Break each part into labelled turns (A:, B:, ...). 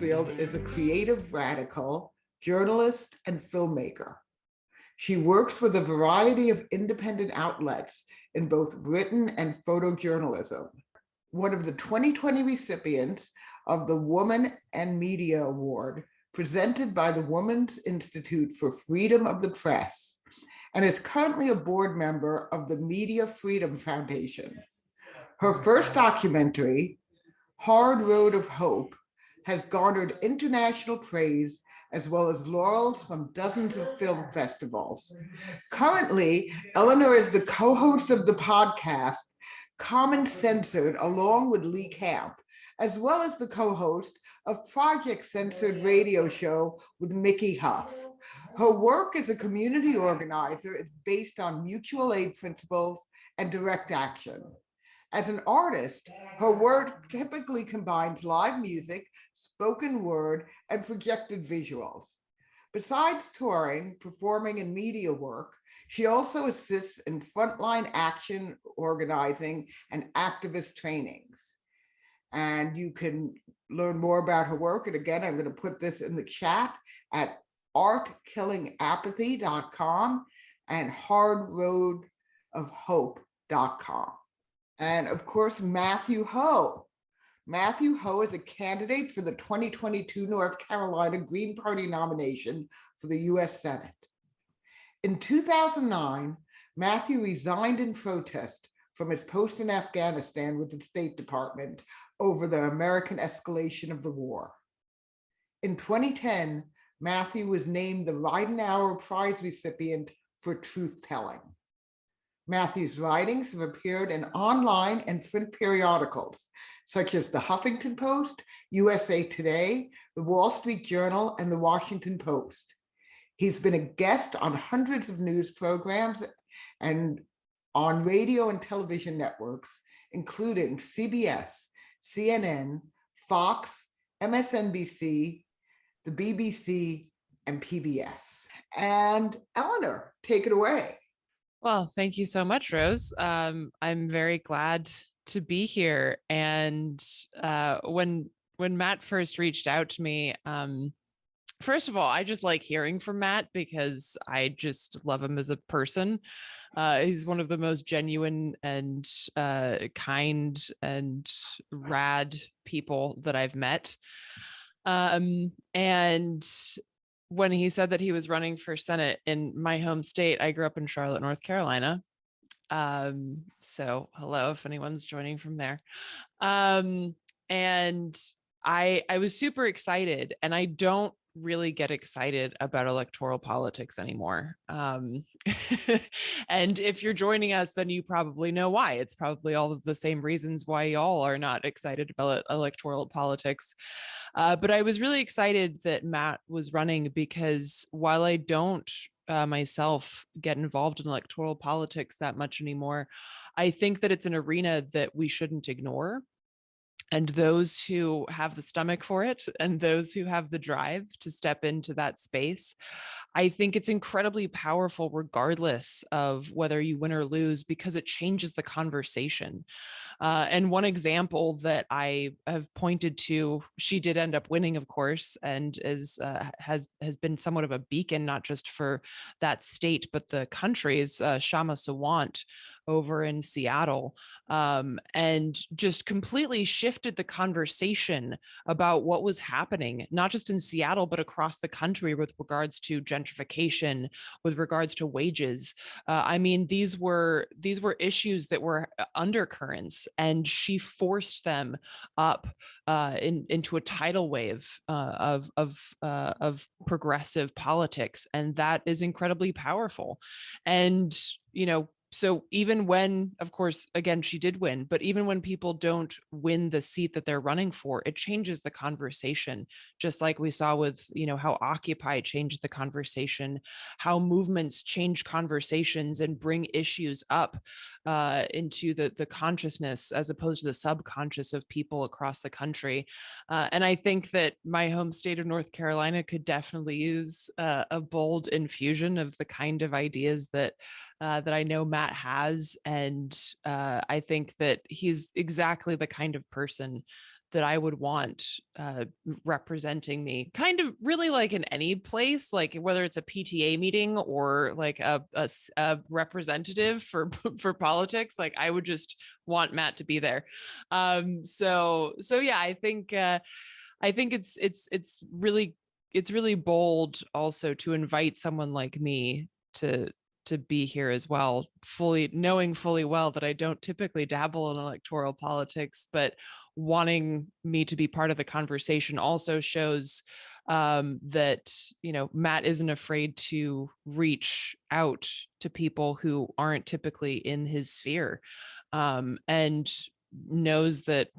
A: Goldfield is a creative radical, journalist, and filmmaker. She works with a variety of independent outlets in both written and photojournalism. One of the 2020 recipients of the Woman and Media Award, presented by the Women's Institute for Freedom of the Press, and is currently a board member of the Media Freedom Foundation. Her first documentary, Hard Road of Hope, has garnered international praise as well as laurels from dozens of film festivals. Currently, Eleanor is the co-host of the podcast Common Censored, along with Lee Camp, as well as the co-host of Project Censored radio show with Mickey Huff. Her work as a community organizer is based on mutual aid principles and direct action. As an artist, her work typically combines live music, spoken word, and projected visuals. Besides touring, performing, and media work, she also assists in frontline action organizing and activist trainings. And you can learn more about her work. And again, I'm going to put this in the chat at artkillingapathy.com and hardroadofhope.com. And of course, Matthew Ho. Matthew Ho is a candidate for the 2022 North Carolina Green Party nomination for the US Senate. In 2009, Matthew resigned in protest from his post in Afghanistan with the State Department over the American escalation of the war. In 2010, Matthew was named the Ridenhour Prize recipient for truth-telling. Matthew's writings have appeared in online and print periodicals, such as the Huffington Post, USA Today, the Wall Street Journal, and the Washington Post. He's been a guest on hundreds of news programs and on radio and television networks, including CBS, CNN, Fox, MSNBC, the BBC, and PBS. And Eleanor, take it away.
B: Well, thank you so much, Rose. I'm very glad to be here. And when Matt first reached out to me, first of all, I just like hearing from Matt because I just love him as a person. He's one of the most genuine and kind and rad people that I've met. And when he said that he was running for Senate in my home state, I grew up in Charlotte, North Carolina. So hello, if anyone's joining from there. And I was super excited, and I don't really get excited about electoral politics anymore. And if you're joining us, then you probably know why. It's probably all of the same reasons why y'all are not excited about electoral politics. But I was really excited that Matt was running because while I don't myself get involved in electoral politics that much anymore, I think that it's an arena that we shouldn't ignore. And those who have the stomach for it and those who have the drive to step into that space, I think it's incredibly powerful regardless of whether you win or lose, because it changes the conversation. And one example that I have pointed to, she did end up winning, of course, and has been somewhat of a beacon, not just for that state, but the country, is Shama Sawant over in Seattle, and just completely shifted the conversation about what was happening, not just in Seattle, but across the country with regards to gentrification, with regards to wages. I mean, these were issues that were undercurrents, and she forced them up into a tidal wave of progressive politics, and that is incredibly powerful. And so even when, of course, again, she did win, but even when people don't win the seat that they're running for, it changes the conversation, just like we saw with, how Occupy changed the conversation, how movements change conversations and bring issues up into the consciousness as opposed to the subconscious of people across the country. And I think that my home state of North Carolina could definitely use a bold infusion of the kind of ideas that I know Matt has. And I think that he's exactly the kind of person that I would want representing me, kind of really like in any place, like whether it's a PTA meeting or like a representative for for politics. Like I would just want Matt to be there. So yeah, I think it's really bold also to invite someone like me to be here as well, fully knowing fully well that I don't typically dabble in electoral politics, but wanting me to be part of the conversation also shows that, you know, Matt isn't afraid to reach out to people who aren't typically in his sphere, and knows that,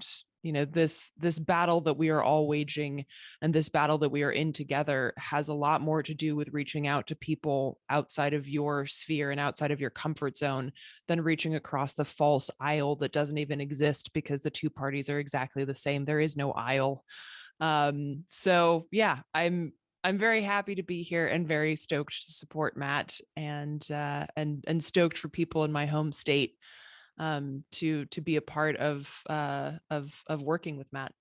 B: you know, this battle that we are all waging and this battle that we are in together has a lot more to do with reaching out to people outside of your sphere and outside of your comfort zone than reaching across the false aisle that doesn't even exist because the two parties are exactly the same. There is no aisle. So yeah, I'm very happy to be here and very stoked to support Matt, and stoked for people in my home state to be a part of working with Matt.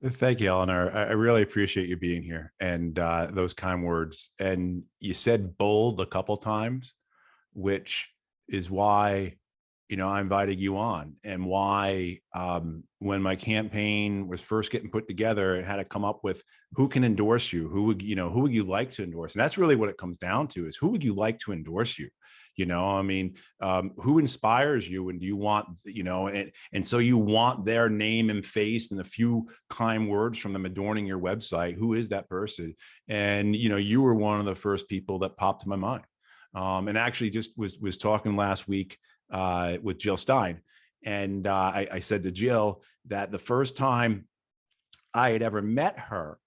C: Thank you, Eleanor. I really appreciate you being here and those kind words. And you said bold a couple times, which is why, you know, I invited you on, and why when my campaign was first getting put together, it had to come up with who can endorse you, who would you like to endorse? And that's really what it comes down to, is who would you like to endorse you? You know, I mean, who inspires you, and do you want, you know, and so you want their name and face and a few kind words from them adorning your website. Who is that person? And, you know, you were one of the first people that popped to my mind. And actually just was talking last week with Jill Stein. And I said to Jill that the first time I had ever met her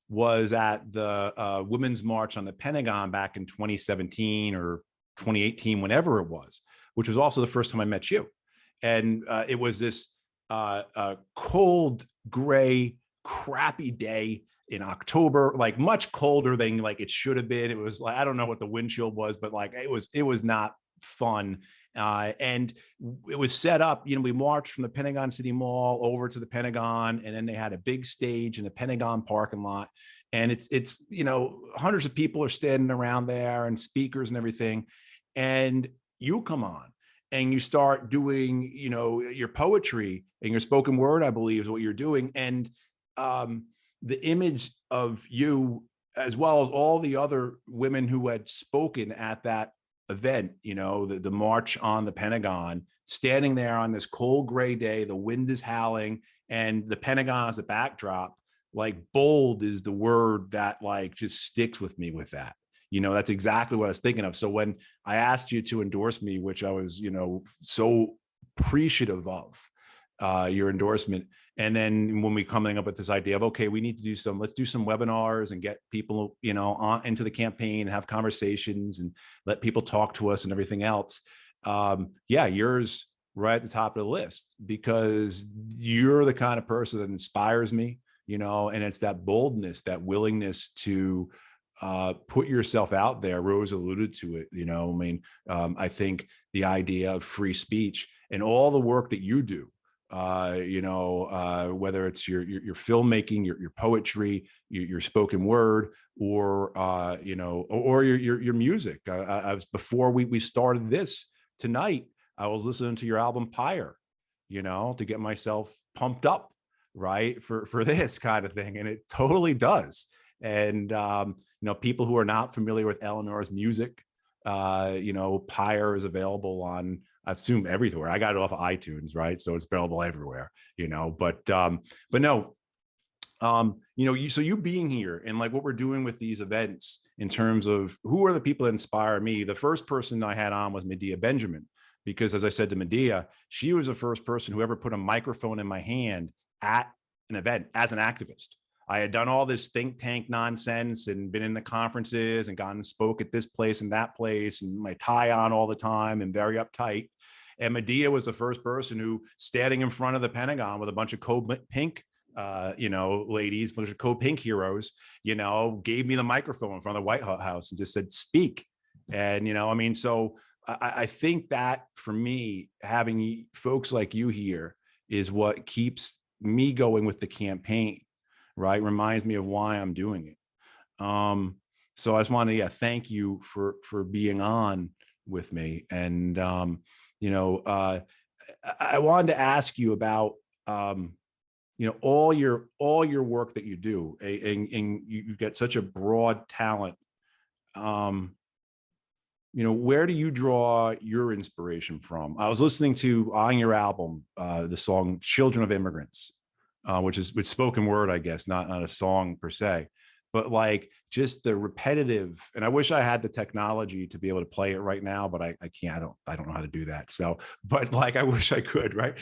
C: was at the Women's March on the Pentagon back in 2017 or 2018, whenever it was, which was also the first time I met you. And it was this cold, gray, crappy day in October, like much colder than like it should have been. It was like, I don't know what the wind chill was, but like it was not fun. And it was set up, you know, we marched from the Pentagon City Mall over to the Pentagon, and then they had a big stage in the Pentagon parking lot. And it's, you know, hundreds of people are standing around there and speakers and everything. And you come on and you start doing, you know, your poetry and your spoken word, I believe is what you're doing. And the image of you, as well as all the other women who had spoken at that event, you know, the march on the Pentagon, standing there on this cold gray day, the wind is howling and the Pentagon as a backdrop, like bold is the word that like just sticks with me with that. You know, that's exactly what I was thinking of. So when I asked you to endorse me, which I was, you know, so appreciative of your endorsement. And then when we coming up with this idea of, okay, we need to do let's do some webinars and get people, you know, on into the campaign and have conversations and let people talk to us and everything else. Yeah, yours right at the top of the list, because you're the kind of person that inspires me, you know, and it's that boldness, that willingness to put yourself out there. Rose alluded to it, you know, I mean, I think the idea of free speech and all the work that you do, you know, whether it's your filmmaking, your poetry, your spoken word, or you know, or your music. I was, before we started this tonight, I was listening to your album Pyre, you know, to get myself pumped up, right, for this kind of thing, and it totally does. And you know, people who are not familiar with Eleanor's music, you know, Pyre is available on, I assume, everywhere. I got it off of iTunes, right? So it's available everywhere, you know, but no, you know, so you being here and like what we're doing with these events in terms of who are the people that inspire me. The first person I had on was Medea Benjamin, because as I said to Medea, she was the first person who ever put a microphone in my hand at an event as an activist. I had done all this think tank nonsense and been in the conferences and gone and spoke at this place and that place and my tie on all the time and very uptight. And Medea was the first person who, standing in front of the Pentagon with a bunch of Code Pink, you know, ladies, a bunch of Code Pink heroes, you know, gave me the microphone in front of the White House and just said, speak. And, you know, I mean, so I think that for me, having folks like you here is what keeps me going with the campaign, right? Reminds me of why I'm doing it. So I just want to, thank you for being on with me. And, I wanted to ask you about, all your work that you do, and you get such a broad talent. Where do you draw your inspiration from? I was listening to on your album, the song "Children of Immigrants," which is with spoken word, I guess, not a song per se, but like just the repetitive. And I wish I had the technology to be able to play it right now, but I can't. I don't know how to do that. So, but like I wish I could, right?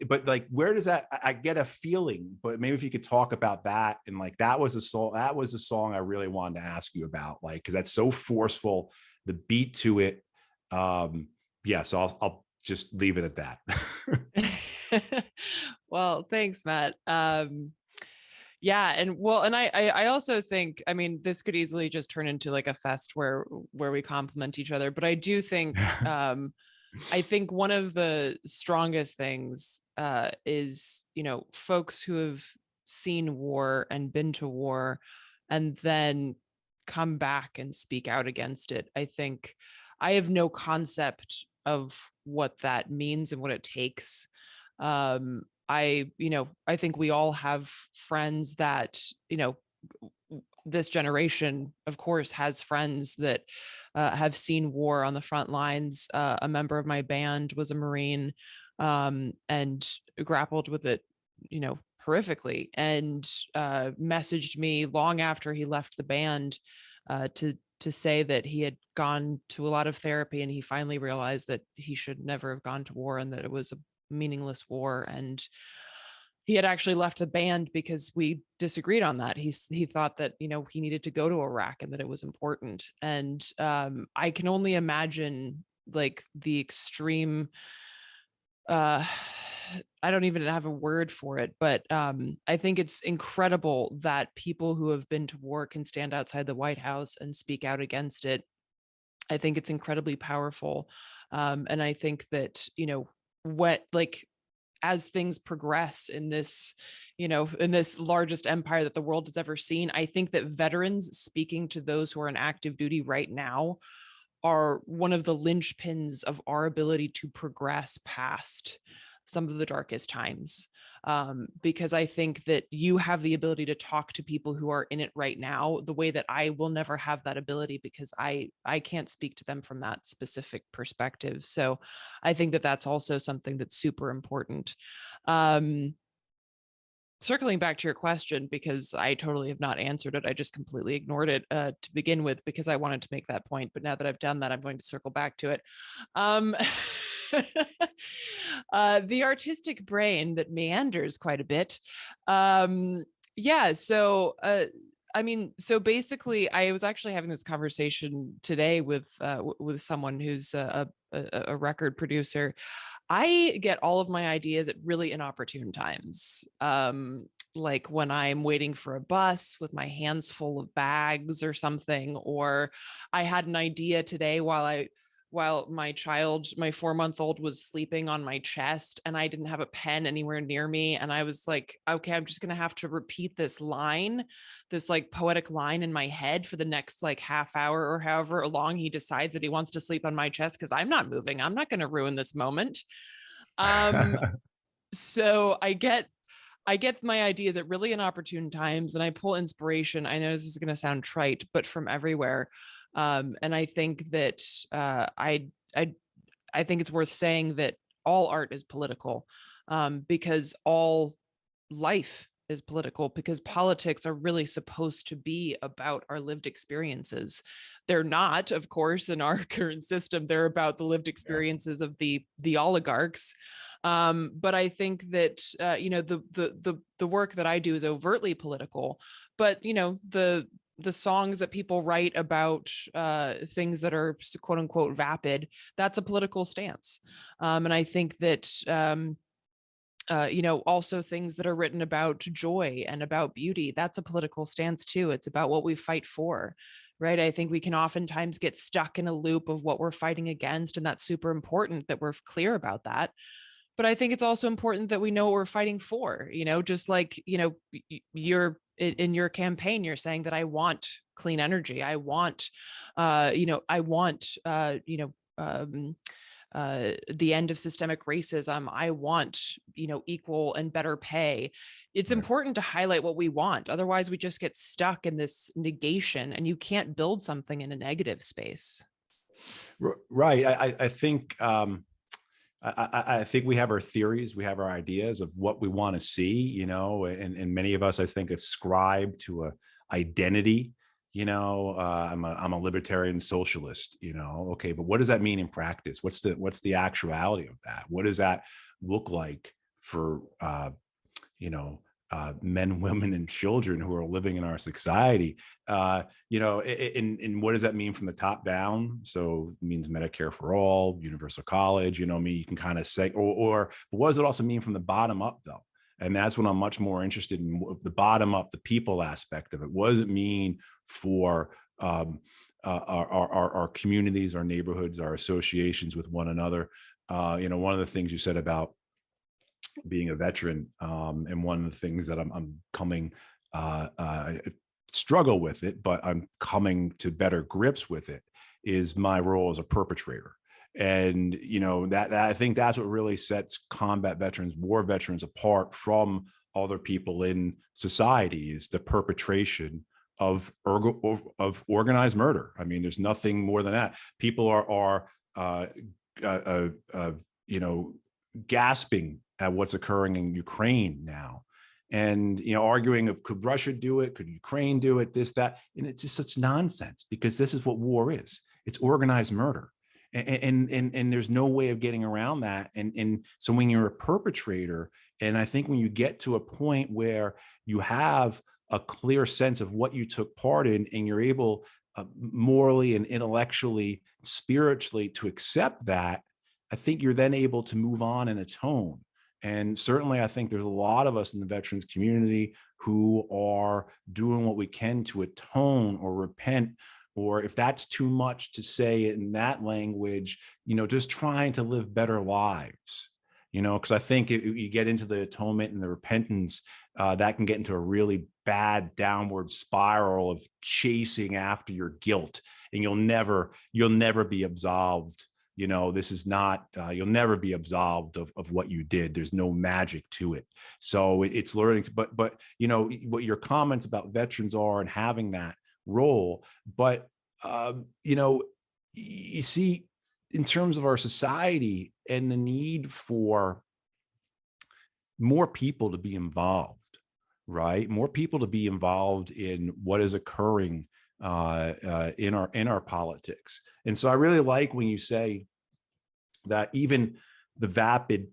C: But like, where does that? I get a feeling, but maybe if you could talk about that, and like that was a song. That was a song I really wanted to ask you about, like because that's so forceful. The beat to it. So I'll just leave it at that.
B: Well, thanks, Matt. And I also think, I mean, this could easily just turn into like a fest where we compliment each other, but I do think I think one of the strongest things is, folks who have seen war and been to war and then come back and speak out against it. I think I have no concept of what that means and what it takes. I think we all have friends that, this generation, of course, has friends that have seen war on the front lines. A member of my band was a Marine and grappled with it, horrifically, and messaged me long after he left the band to say that he had gone to a lot of therapy and he finally realized that he should never have gone to war and that it was a meaningless war. And he had actually left the band because we disagreed on that. He thought that, he needed to go to Iraq and that it was important. And I can only imagine like the extreme, I don't even have a word for it, but I think it's incredible that people who have been to war can stand outside the White House and speak out against it. I think it's incredibly powerful. And I think that, as things progress in this, in this largest empire that the world has ever seen, I think that veterans speaking to those who are in active duty right now are one of the linchpins of our ability to progress past some of the darkest times. Because I think that you have the ability to talk to people who are in it right now, the way that I will never have that ability because I can't speak to them from that specific perspective. So I think that that's also something that's super important. Circling back to your question, because I totally have not answered it. I just completely ignored it to begin with because I wanted to make that point. But now that I've done that, I'm going to circle back to it. The artistic brain that meanders quite a bit. So basically, I was actually having this conversation today with someone who's a record producer. I get all of my ideas at really inopportune times. Like when I'm waiting for a bus with my hands full of bags or something, or I had an idea today while my 4-month-old was sleeping on my chest and I didn't have a pen anywhere near me. And I was like, okay, I'm just going to have to repeat this line, this like poetic line in my head for the next like half hour or however long he decides that he wants to sleep on my chest. Cause I'm not moving. I'm not going to ruin this moment. So I get my ideas at really inopportune times and I pull inspiration. I know this is going to sound trite, but from everywhere. And I think that I think it's worth saying that all art is political, because all life is political, because politics are really supposed to be about our lived experiences. They're not, of course, in our current system. They're about the lived experiences of the oligarchs. But I think that the work that I do is overtly political. But the songs that people write about things that are quote unquote vapid, that's a political stance. And I think that, also things that are written about joy and about beauty, that's a political stance too. It's about what we fight for, right? I think we can oftentimes get stuck in a loop of what we're fighting against. And that's super important that we're clear about that. But I think it's also important that we know what we're fighting for, just like, you're in your campaign, you're saying that I want clean energy. I want, I want, the end of systemic racism. I want, equal and better pay. It's
C: Right.
B: important to highlight what we want. Otherwise, we just get stuck in this negation, and you can't build something in a negative space.
C: Right. I think I think we have our theories, we have our ideas of what we want to see, and many of us, I think, ascribe to a identity. I'm a libertarian socialist. Okay, but what does that mean in practice? What's the actuality of that? What does that look like for men, women, and children who are living in our society? And what does that mean from the top down? So it means Medicare for all, universal college, you can kind of say, or what does it also mean from the bottom up, though? And that's what I'm much more interested in, the bottom up, the people aspect of it. What does it mean for our communities, our neighborhoods, our associations with one another? One of the things you said about being a veteran, and one of the things that I'm coming struggle with it, but I'm coming to better grips with it, is my role as a perpetrator. And that I think that's what really sets combat veterans, war veterans, apart from other people in society, is the perpetration of organized murder. I mean, there's nothing more than that. People are gasping at what's occurring in Ukraine now, and arguing of, could Russia do it, could Ukraine do it, this, that, and it's just such nonsense, because this is what war is. It's organized murder, and there's no way of getting around that. And so when you're a perpetrator, and I think when you get to a point where you have a clear sense of what you took part in, and you're able morally and intellectually, spiritually, to accept that, I think you're then able to move on and atone. And certainly, I think there's a lot of us in the veterans community who are doing what we can to atone or repent, or if that's too much to say it in that language, just trying to live better lives. Because I think you get into the atonement and the repentance, that can get into a really bad downward spiral of chasing after your guilt, and you'll never be absolved. This is not, you'll never be absolved of what you did. There's no magic to it. So it's learning, but what your comments about veterans are, and having that role. But, you see, in terms of our society and the need for more people to be involved, right? More people to be involved in what is occurring in our politics. And so I really like when you say that even the vapid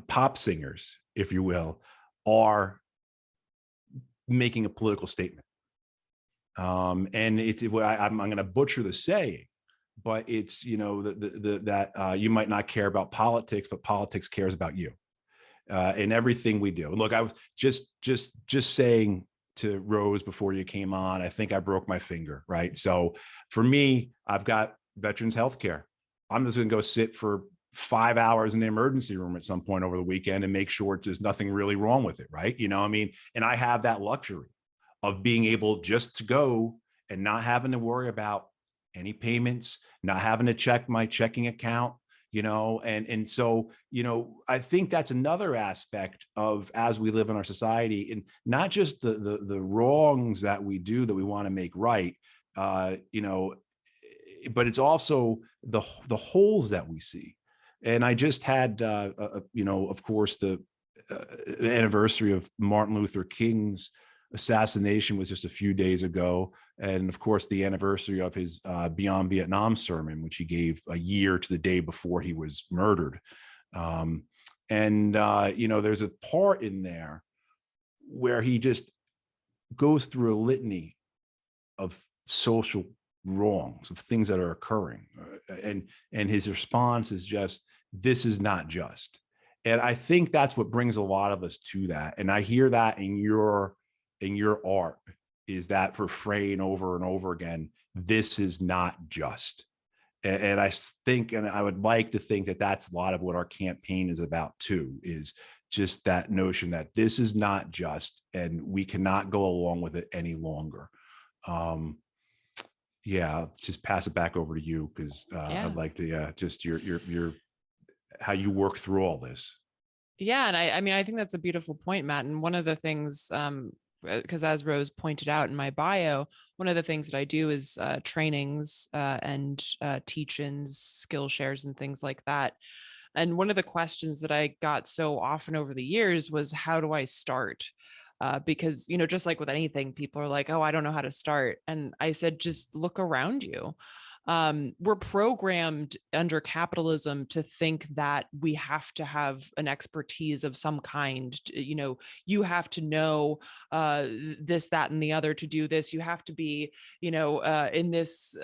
C: pop singers, if you will, are making a political statement. And I'm going to butcher the saying, but it's that you might not care about politics, but politics cares about you in everything we do. Look, I was just saying to Rose before you came on, I think I broke my finger, right? So for me, I've got veterans healthcare. I'm just going to go sit for 5 hours in the emergency room at some point over the weekend and make sure there's nothing really wrong with it, right? And I have that luxury of being able just to go and not having to worry about any payments, not having to check my checking account, and so, I think that's another aspect of, as we live in our society, and not just the wrongs that we do that we want to make right, but it's also the holes that we see. And I just had, of course, the anniversary of Martin Luther King's assassination was just a few days ago. And of course, the anniversary of his Beyond Vietnam sermon, which he gave a year to the day before he was murdered. There's a part in there where he just goes through a litany of social wrongs, of things that are occurring. And his response is just, this is not just. And I think that's what brings a lot of us to that. And I hear that in your art, is that refrain over and over again, this is not just. And I think, and I would like to think that that's a lot of what our campaign is about too, is just that notion that this is not just, and we cannot go along with it any longer. Yeah, I'll just pass it back over to you, because
B: Yeah.
C: I'd like to just your how you work through all this.
B: Yeah. And I mean, I think that's a beautiful point, Matt. And one of the things, because as Rose pointed out in my bio, one of the things that I do is trainings and teach-ins, skill shares, and things like that. And one of the questions that I got so often over the years was, how do I start? Because, you know, just like with anything, people are like, oh, I don't know how to start. And I said, just look around you. We're programmed under capitalism to think that we have to have an expertise of some kind. You know, you have to know this, that, and the other to do this. You have to be, you know, in this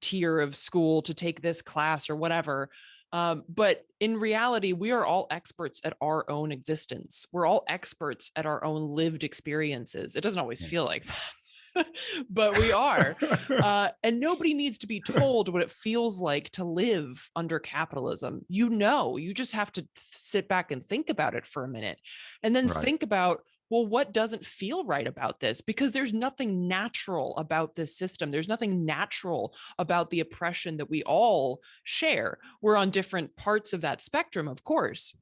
B: tier of school to take this class or whatever. But in reality, we are all experts at our own existence. We're all experts at our own lived experiences. It doesn't always feel like that, but we are. And nobody needs to be told what it feels like to live under capitalism. You know, you just have to sit back and think about it for a minute, and then
C: Right.
B: think about, well, what doesn't feel right about this? Because there's nothing natural about this system. There's nothing natural about the oppression that we all share. We're on different parts of that spectrum, of course,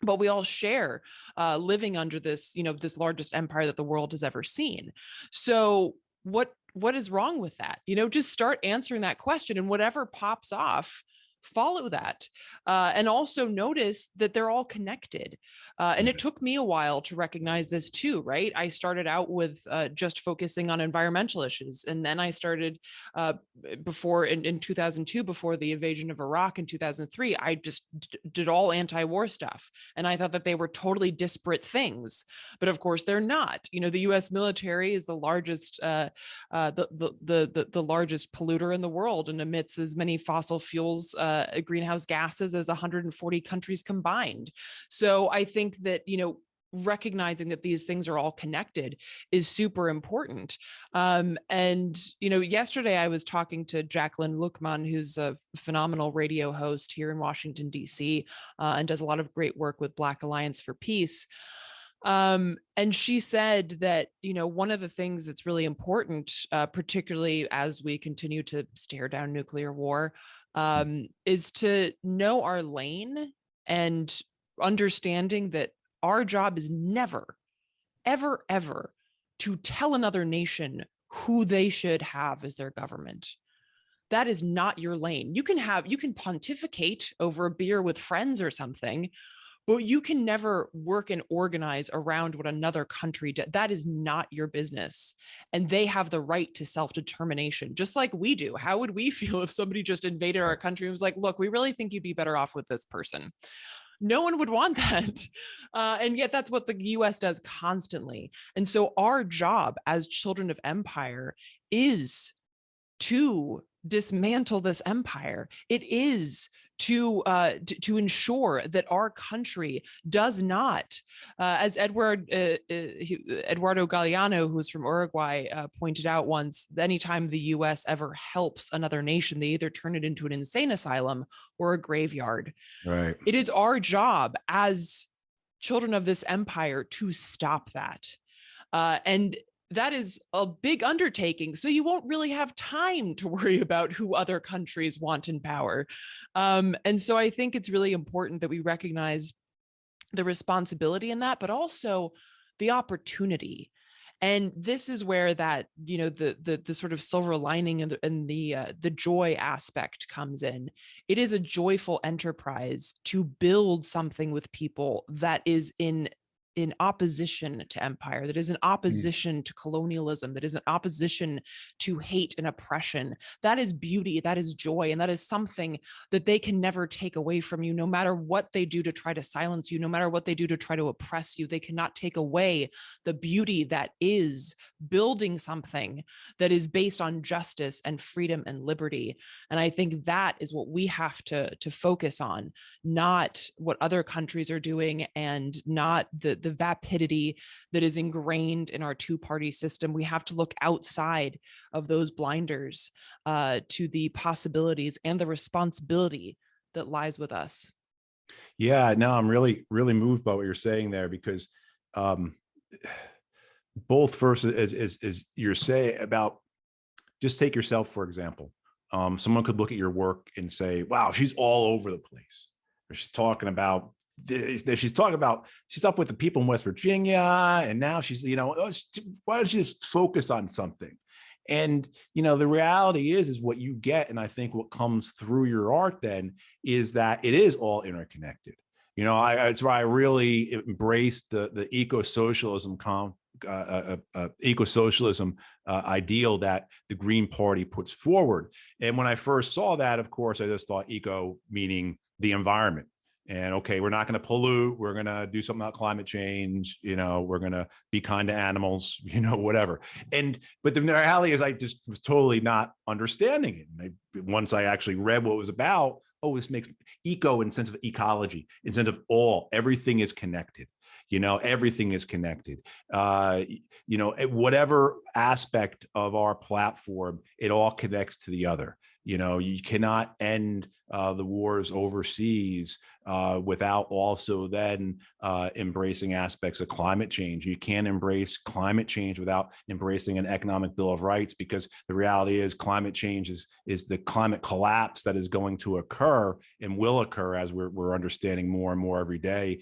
B: but we all share living under this, you know, this largest empire that the world has ever seen. So what is wrong with that? You know, just start answering that question, and whatever pops off, follow that. And also notice that they're all connected. And it took me a while to recognize this too, right? I started out with just focusing on environmental issues. And then I started before in 2002, before the invasion of Iraq in 2003, I just did all anti-war stuff. And I thought that they were totally disparate things. But of course, they're not. You know, the US military is the largest the largest polluter in the world and emits as many fossil fuels, greenhouse gases, as 140 countries combined. So I think that, you know, recognizing that these things are all connected is super important. And, you know, yesterday I was talking to Jacqueline Luckman, who's a phenomenal radio host here in Washington, D.C., and does a lot of great work with Black Alliance for Peace. And she said that, you know, one of the things that's really important, particularly as we continue to stare down nuclear war, is to know our lane, and understanding that our job is never, ever, ever to tell another nation who they should have as their government. That is not your lane. You can pontificate over a beer with friends or something, but you can never work and organize around what another country does. That is not your business. And they have the right to self-determination, just like we do. How would we feel if somebody just invaded our country and was like, look, we really think you'd be better off with this person? No one would want that. And yet that's what the US does constantly. And so our job as children of empire is to dismantle this empire. It is to ensure that our country does not, as Eduardo Galeano, who's from Uruguay, pointed out once, anytime the US ever helps another nation, they either turn it into an insane asylum or a graveyard.
C: Right.
B: It is our job as children of this empire to stop that. And that is a big undertaking. So you won't really have time to worry about who other countries want in power. And so I think it's really important that we recognize the responsibility in that, but also the opportunity. And this is where that, you know, the sort of silver lining and the joy aspect comes in. It is a joyful enterprise to build something with people that is in opposition to empire, that is in opposition to colonialism, that is in opposition to hate and oppression. That is beauty, that is joy, and that is something that they can never take away from you, no matter what they do to try to silence you, no matter what they do to try to oppress you. They cannot take away the beauty that is building something that is based on justice and freedom and liberty. And I think that is what we have to focus on, not what other countries are doing, and not the the vapidity that is ingrained in our two-party system. We have to look outside of those blinders to the possibilities and the responsibility that lies with us.
C: Yeah, no, I'm really, really moved by what you're saying there, because both first, as you're saying about, just take yourself, for example. Someone could look at your work and say, wow, she's all over the place. Or she's talking about this, she's up with the people in West Virginia, and now she's, why don't you just focus on something? And, the reality is what you get. And I think what comes through your art then is that it is all interconnected. It's why I really embrace the eco-socialism ideal that the Green Party puts forward. And when I first saw that, of course, I just thought eco meaning the environment. And okay, we're not going to pollute. We're going to do something about climate change. We're going to be kind to animals, whatever. But the reality is I just was totally not understanding it. And once I actually read what it was about, this makes eco in sense of ecology, in sense of everything is connected. Everything is connected. Whatever aspect of our platform, it all connects to the other. You cannot end the wars overseas without also then embracing aspects of climate change. You can't embrace climate change without embracing an economic bill of rights, because the reality is climate change is the climate collapse that is going to occur and will occur, as we're understanding more and more every day,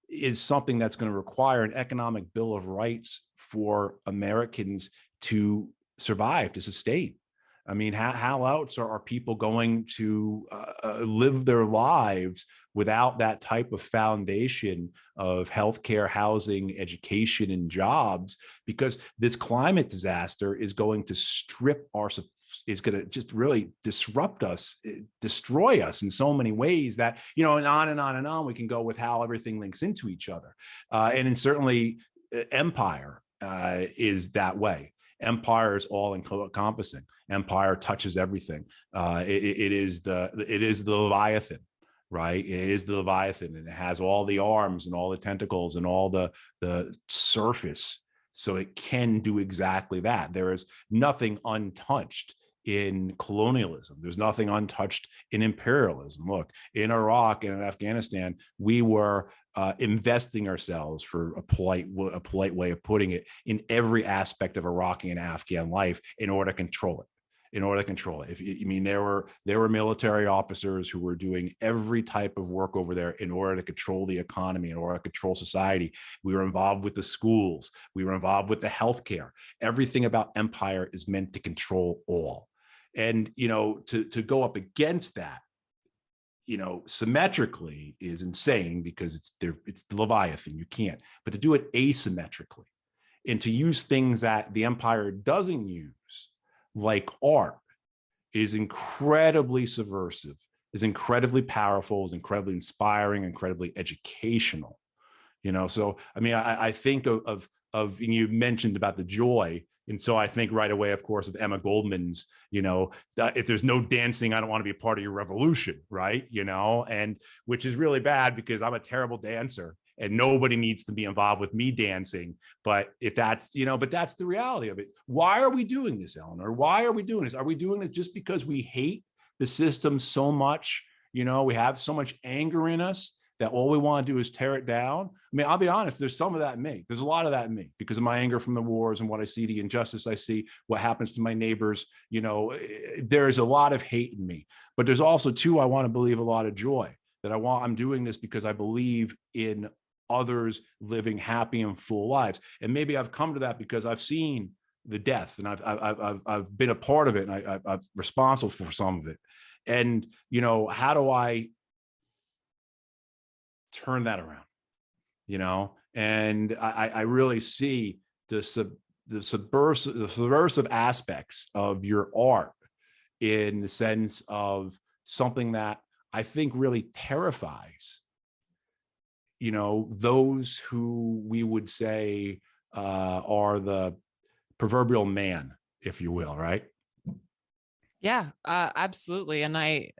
C: is something that's going to require an economic bill of rights for Americans to survive, to sustain. I mean, how else are people going to live their lives without that type of foundation of healthcare, housing, education, and jobs? Because this climate disaster is going to is going to just really disrupt us, destroy us in so many ways that, and on and on and on we can go with how everything links into each other. And certainly empire is that way. Empire is all encompassing. Empire touches everything. It is the Leviathan, right? It is the Leviathan, and it has all the arms and all the tentacles and all the surface. So it can do exactly that. There is nothing untouched in colonialism. There's nothing untouched in imperialism. Look, in Iraq and in Afghanistan, we were investing ourselves, for a polite way of putting it, in every aspect of Iraqi and Afghan life in order to control it. There were military officers who were doing every type of work over there in order to control the economy, in order to control society. We were involved with the schools. We were involved with the healthcare. Everything about empire is meant to control all. And, to go up against that, symmetrically is insane, because it's the Leviathan. You can't. But to do it asymmetrically and to use things that the empire doesn't use, like art, is incredibly subversive, is incredibly powerful, is incredibly inspiring, incredibly educational. So I mean, I think of and you mentioned about the joy. And so I think right away, of course, of Emma Goldman's, if there's no dancing, I don't want to be a part of your revolution, right? And which is really bad, because I'm a terrible dancer and nobody needs to be involved with me dancing. But if that's, but that's the reality of it. Why are we doing this, Eleanor? Why are we doing this? Are we doing this just because we hate the system so much? We have so much anger in us that all we want to do is tear it down. I mean, I'll be honest, there's some of that in me. There's a lot of that in me because of my anger from the wars and what I see, the injustice I see, what happens to my neighbors. There's a lot of hate in me, but there's also too, I want to believe, a lot of joy that I'm doing this because I believe in others living happy and full lives. And maybe I've come to that because I've seen the death and I've been a part of it, and I'm responsible for some of it. And, how do I turn that around, and I really see the subversive aspects of your art in the sense of something that I think really terrifies, those who we would say are the proverbial man, if you will, right?
B: Yeah, absolutely. And I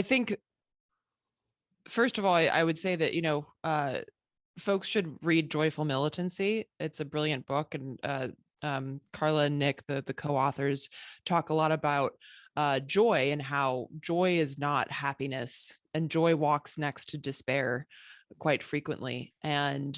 B: think, first of all, I would say that, folks should read Joyful Militancy. It's a brilliant book, and Carla and Nick, the co-authors, talk a lot about joy and how joy is not happiness, and joy walks next to despair quite frequently. And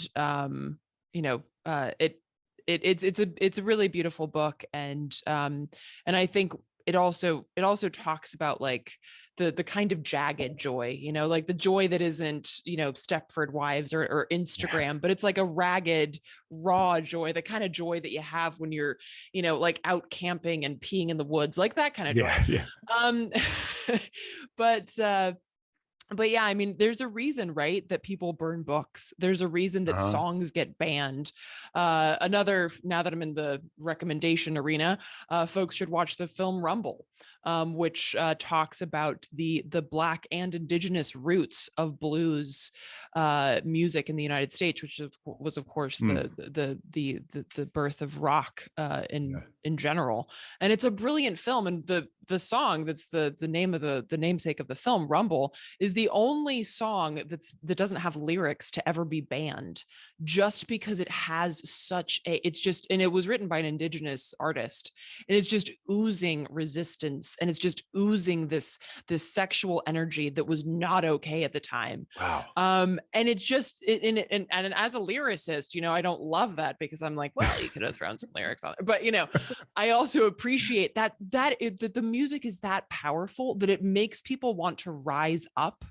B: it's a really beautiful book, and I think it also talks about like the kind of jagged joy, like the joy that isn't, Stepford Wives or Instagram, but it's like a ragged, raw joy, the kind of joy that you have when you're, like out camping and peeing in the woods, like that kind of joy.
C: Yeah.
B: Um, but yeah, I mean, there's a reason, right, that people burn books. There's a reason that songs get banned. Now that I'm in the recommendation arena, folks should watch the film Rumble, which talks about the Black and Indigenous roots of blues music in the United States, which was of course the birth of rock in general. And it's a brilliant film, and the song that's the name of the namesake of the film, Rumble, is the only song that doesn't have lyrics to ever be banned, just because it has such and it was written by an Indigenous artist, and it's just oozing resistance, and it's just oozing this sexual energy that was not okay at the time.
C: Wow.
B: And it's just and as a lyricist, I don't love that, because I'm like, well, you could have thrown some lyrics on it, but I also appreciate that the music is that powerful that it makes people want to rise up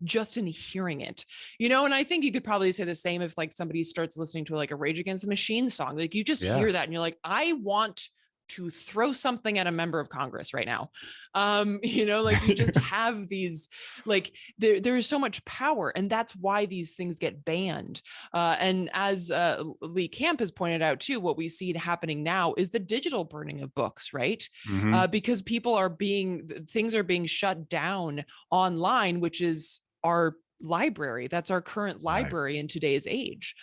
B: just in hearing it, and I think you could probably say the same if like somebody starts listening to like a Rage Against the Machine song. Like you just hear that and you're like, I want to throw something at a member of Congress right now. Like you just have these, like there is so much power, and that's why these things get banned. And as Lee Camp has pointed out too, what we see happening now is the digital burning of books, right? Because things are being shut down online, which is our library. That's our current library in today's age.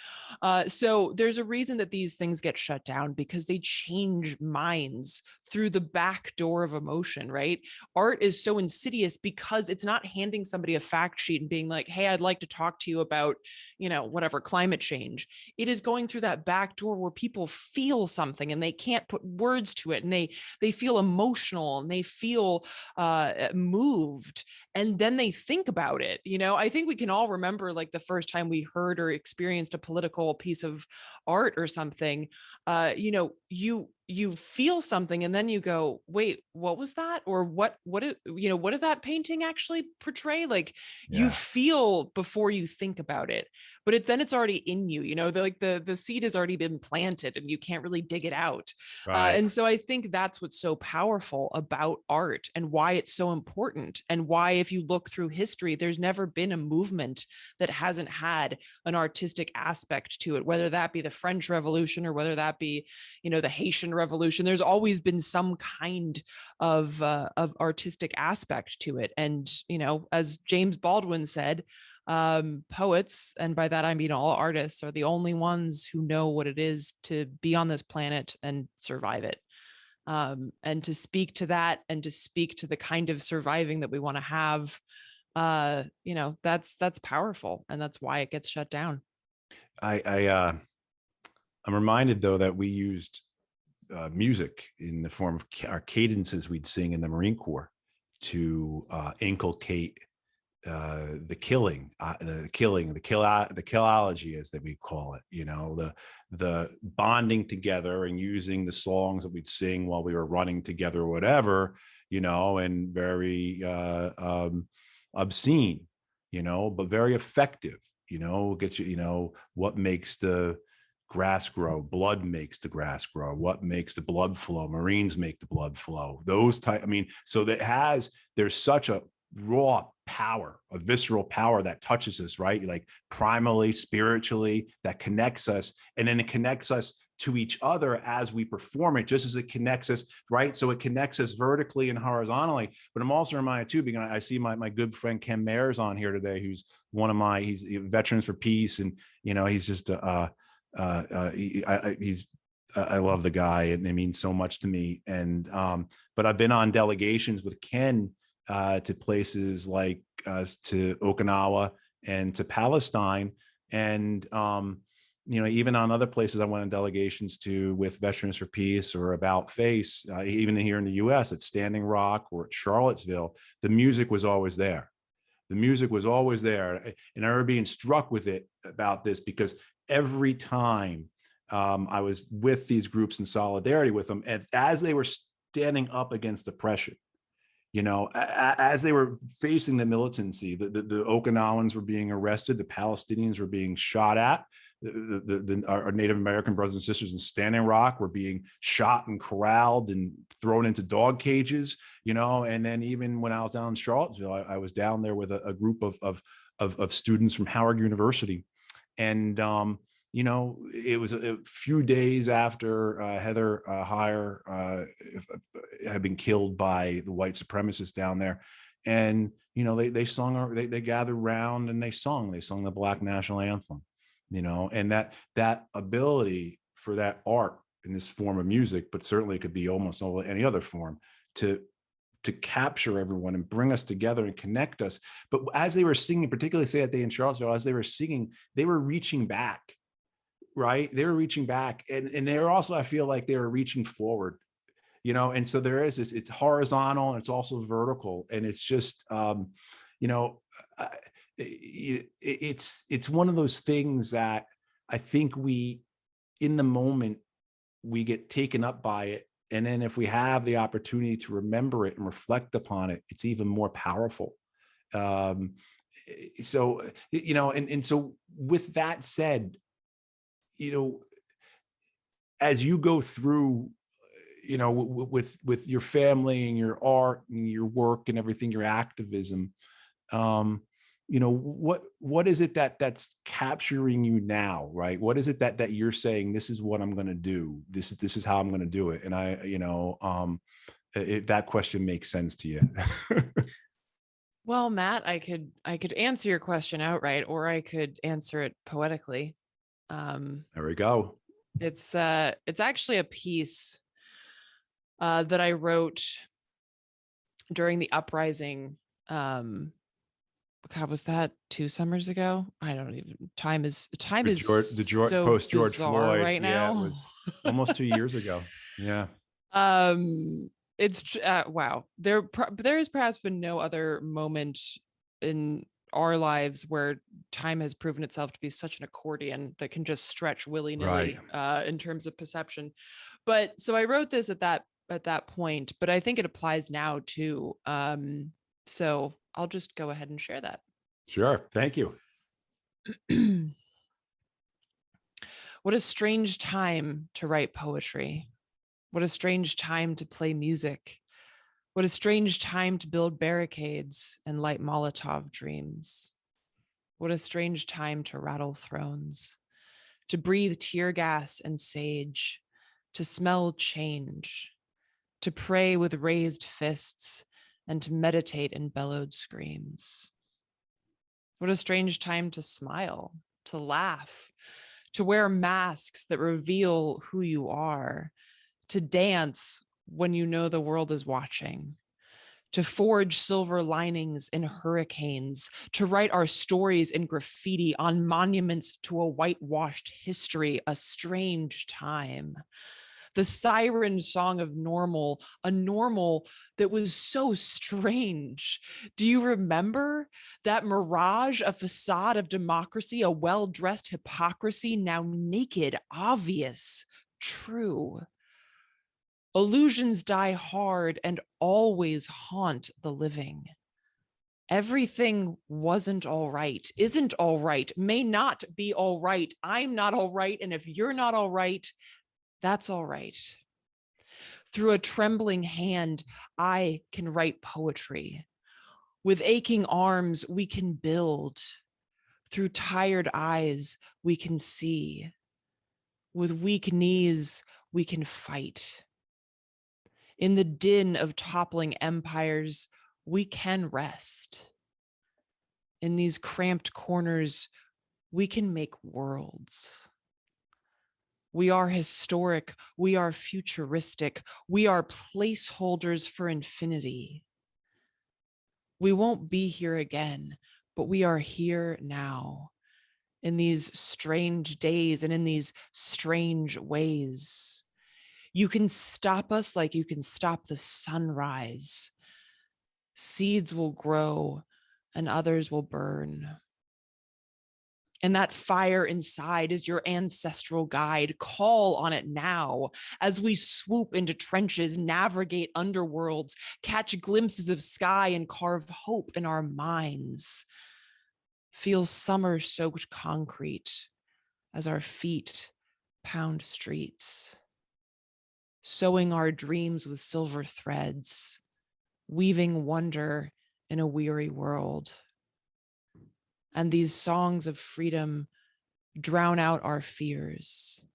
B: So there's a reason that these things get shut down, because they change minds through the back door of emotion, right? Art is so insidious because it's not handing somebody a fact sheet and being like, hey, I'd like to talk to you about, whatever, climate change. It is going through that back door where people feel something and they can't put words to it, and they feel emotional, and they feel moved, and then they think about it. I think we can all remember like the first time we heard or experienced a political piece of art or something. You feel something, and then you go, wait, what was that? Or what did that painting actually portray? Like you feel before you think about it, but then it's already in you, the seed has already been planted and you can't really dig it out. And so I think that's what's so powerful about art, and why it's so important, and why, if you look through history, there's never been a movement that hasn't had an artistic aspect to it, whether that be the French Revolution or whether that be, the Haitian Revolution. There's always been some kind of artistic aspect to it. And, as James Baldwin said, poets, and by that I mean all artists, are the only ones who know what it is to be on this planet and survive it. And to speak to that, and to speak to the kind of surviving that we want to have, that's powerful, and that's why it gets shut down.
C: I'm reminded though that we used music in the form of our cadences we'd sing in the Marine Corps to inculcate the killology, as that we call it, the bonding together, and using the songs that we'd sing while we were running together or whatever, and very obscene, but very effective, gets you, what makes the grass grow? Blood makes the grass grow. What makes the blood flow? Marines make the blood flow. Those type, so there's such a raw power, a visceral power that touches us, right? Like primally, spiritually, that connects us. And then it connects us to each other as we perform it, just as it connects us, right? So it connects us vertically and horizontally. But I'm also reminded too, because I see my good friend Ken Mayer's on here today, who's he's Veterans for Peace. And, he's just, I love the guy, and it means so much to me. And, but I've been on delegations with Ken to places like to Okinawa and to Palestine. And, even on other places I went on delegations to with Veterans for Peace or About Face, even here in the US at Standing Rock or at Charlottesville, the music was always there. The music was always there. And I remember being struck with it about this because every time I was with these groups in solidarity with them, and as they were standing up against oppression, as they were facing the militancy, the Okinawans were being arrested, the Palestinians were being shot at, our Native American brothers and sisters in Standing Rock were being shot and corralled and thrown into dog cages, and then even when I was down in Charlottesville, I was down there with a group of students from Howard University. And, it was a few days after Heather Heyer had been killed by the white supremacists down there. And, they sung, they gathered around and they sung the Black National Anthem, and that ability for that art in this form of music, but certainly it could be almost any other form, to capture everyone and bring us together and connect us. But as they were singing, particularly say that day in Charlottesville, as they were singing, they were reaching back, right? They were reaching back. And they were also, I feel like they were reaching forward, and so there is this, it's horizontal and it's also vertical. And it's just, it's one of those things that I think in the moment, we get taken up by it. And then if we have the opportunity to remember it and reflect upon it, it's even more powerful. So, and so with that said, as you go through, with your family and your art and your work and everything, your activism, what is it that's capturing you now, right? What is it that you're saying, this is what I'm going to do, this is how I'm going to do it? And if that question makes sense to you.
B: Well, Matt, I could answer your question outright, or I could answer it poetically.
C: There we go.
B: It's actually a piece that I wrote during the uprising. God, was that 2 summers ago? I don't even. Time is so
C: post George
B: bizarre
C: Floyd
B: right now.
C: Yeah, it was almost 2 years ago. Yeah.
B: It's wow. There has perhaps been no other moment in our lives where time has proven itself to be such an accordion that can just stretch willy-nilly, in terms of perception. But so I wrote this at that point, but I think it applies now too. So I'll just go ahead and share that.
C: Sure. Thank you.
B: What a strange time to write poetry. What a strange time to play music. What a strange time to build barricades and light Molotov dreams. What a strange time to rattle thrones, to breathe tear gas and sage, to smell change, to pray with raised fists, and to meditate in bellowed screams. What a strange time to smile, to laugh, to wear masks that reveal who you are, to dance when you know the world is watching, to forge silver linings in hurricanes, to write our stories in graffiti on monuments to a whitewashed history, a strange time. The siren song of normal, a normal that was so strange. Do you remember that mirage, a facade of democracy, a well-dressed hypocrisy, now naked, obvious, true? Illusions die hard and always haunt the living. Everything wasn't all right, isn't all right, may not be all right. I'm not all right, and if you're not all right, that's all right. Through a trembling hand, I can write poetry. With aching arms, we can build. Through tired eyes, we can see. With weak knees, we can fight. In the din of toppling empires, we can rest. In these cramped corners, we can make worlds. We are historic, we are futuristic, we are placeholders for infinity. We won't be here again, but we are here now. in these strange days and in these strange ways. You can stop us like you can stop the sunrise. Seeds will grow and others will burn. And that fire inside is your ancestral guide. Call on it now as we swoop into trenches, navigate underworlds, catch glimpses of sky, and carve hope in our minds. Feel summer-soaked concrete as our feet pound streets, sewing our dreams with silver threads, weaving wonder in a weary world. And these songs of freedom drown out our fears,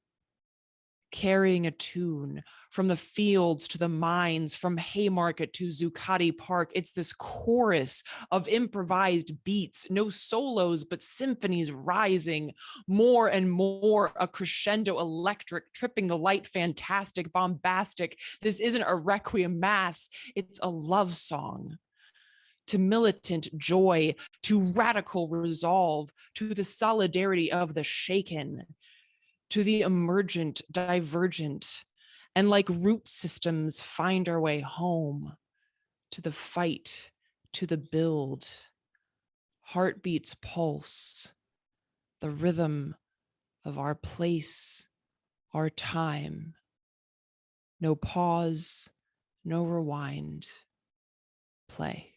B: carrying a tune from the fields to the mines, from Haymarket to Zuccotti Park. It's this chorus of improvised beats, no solos, but symphonies rising more and more, a crescendo electric, tripping the light, fantastic, bombastic. This isn't a requiem mass, it's a love song. To militant joy, to radical resolve, to the solidarity of the shaken, to the emergent, divergent, and like root systems find our way home, to the fight, to the build. Heartbeats pulse, the rhythm of our place, our time. No pause, no rewind, play.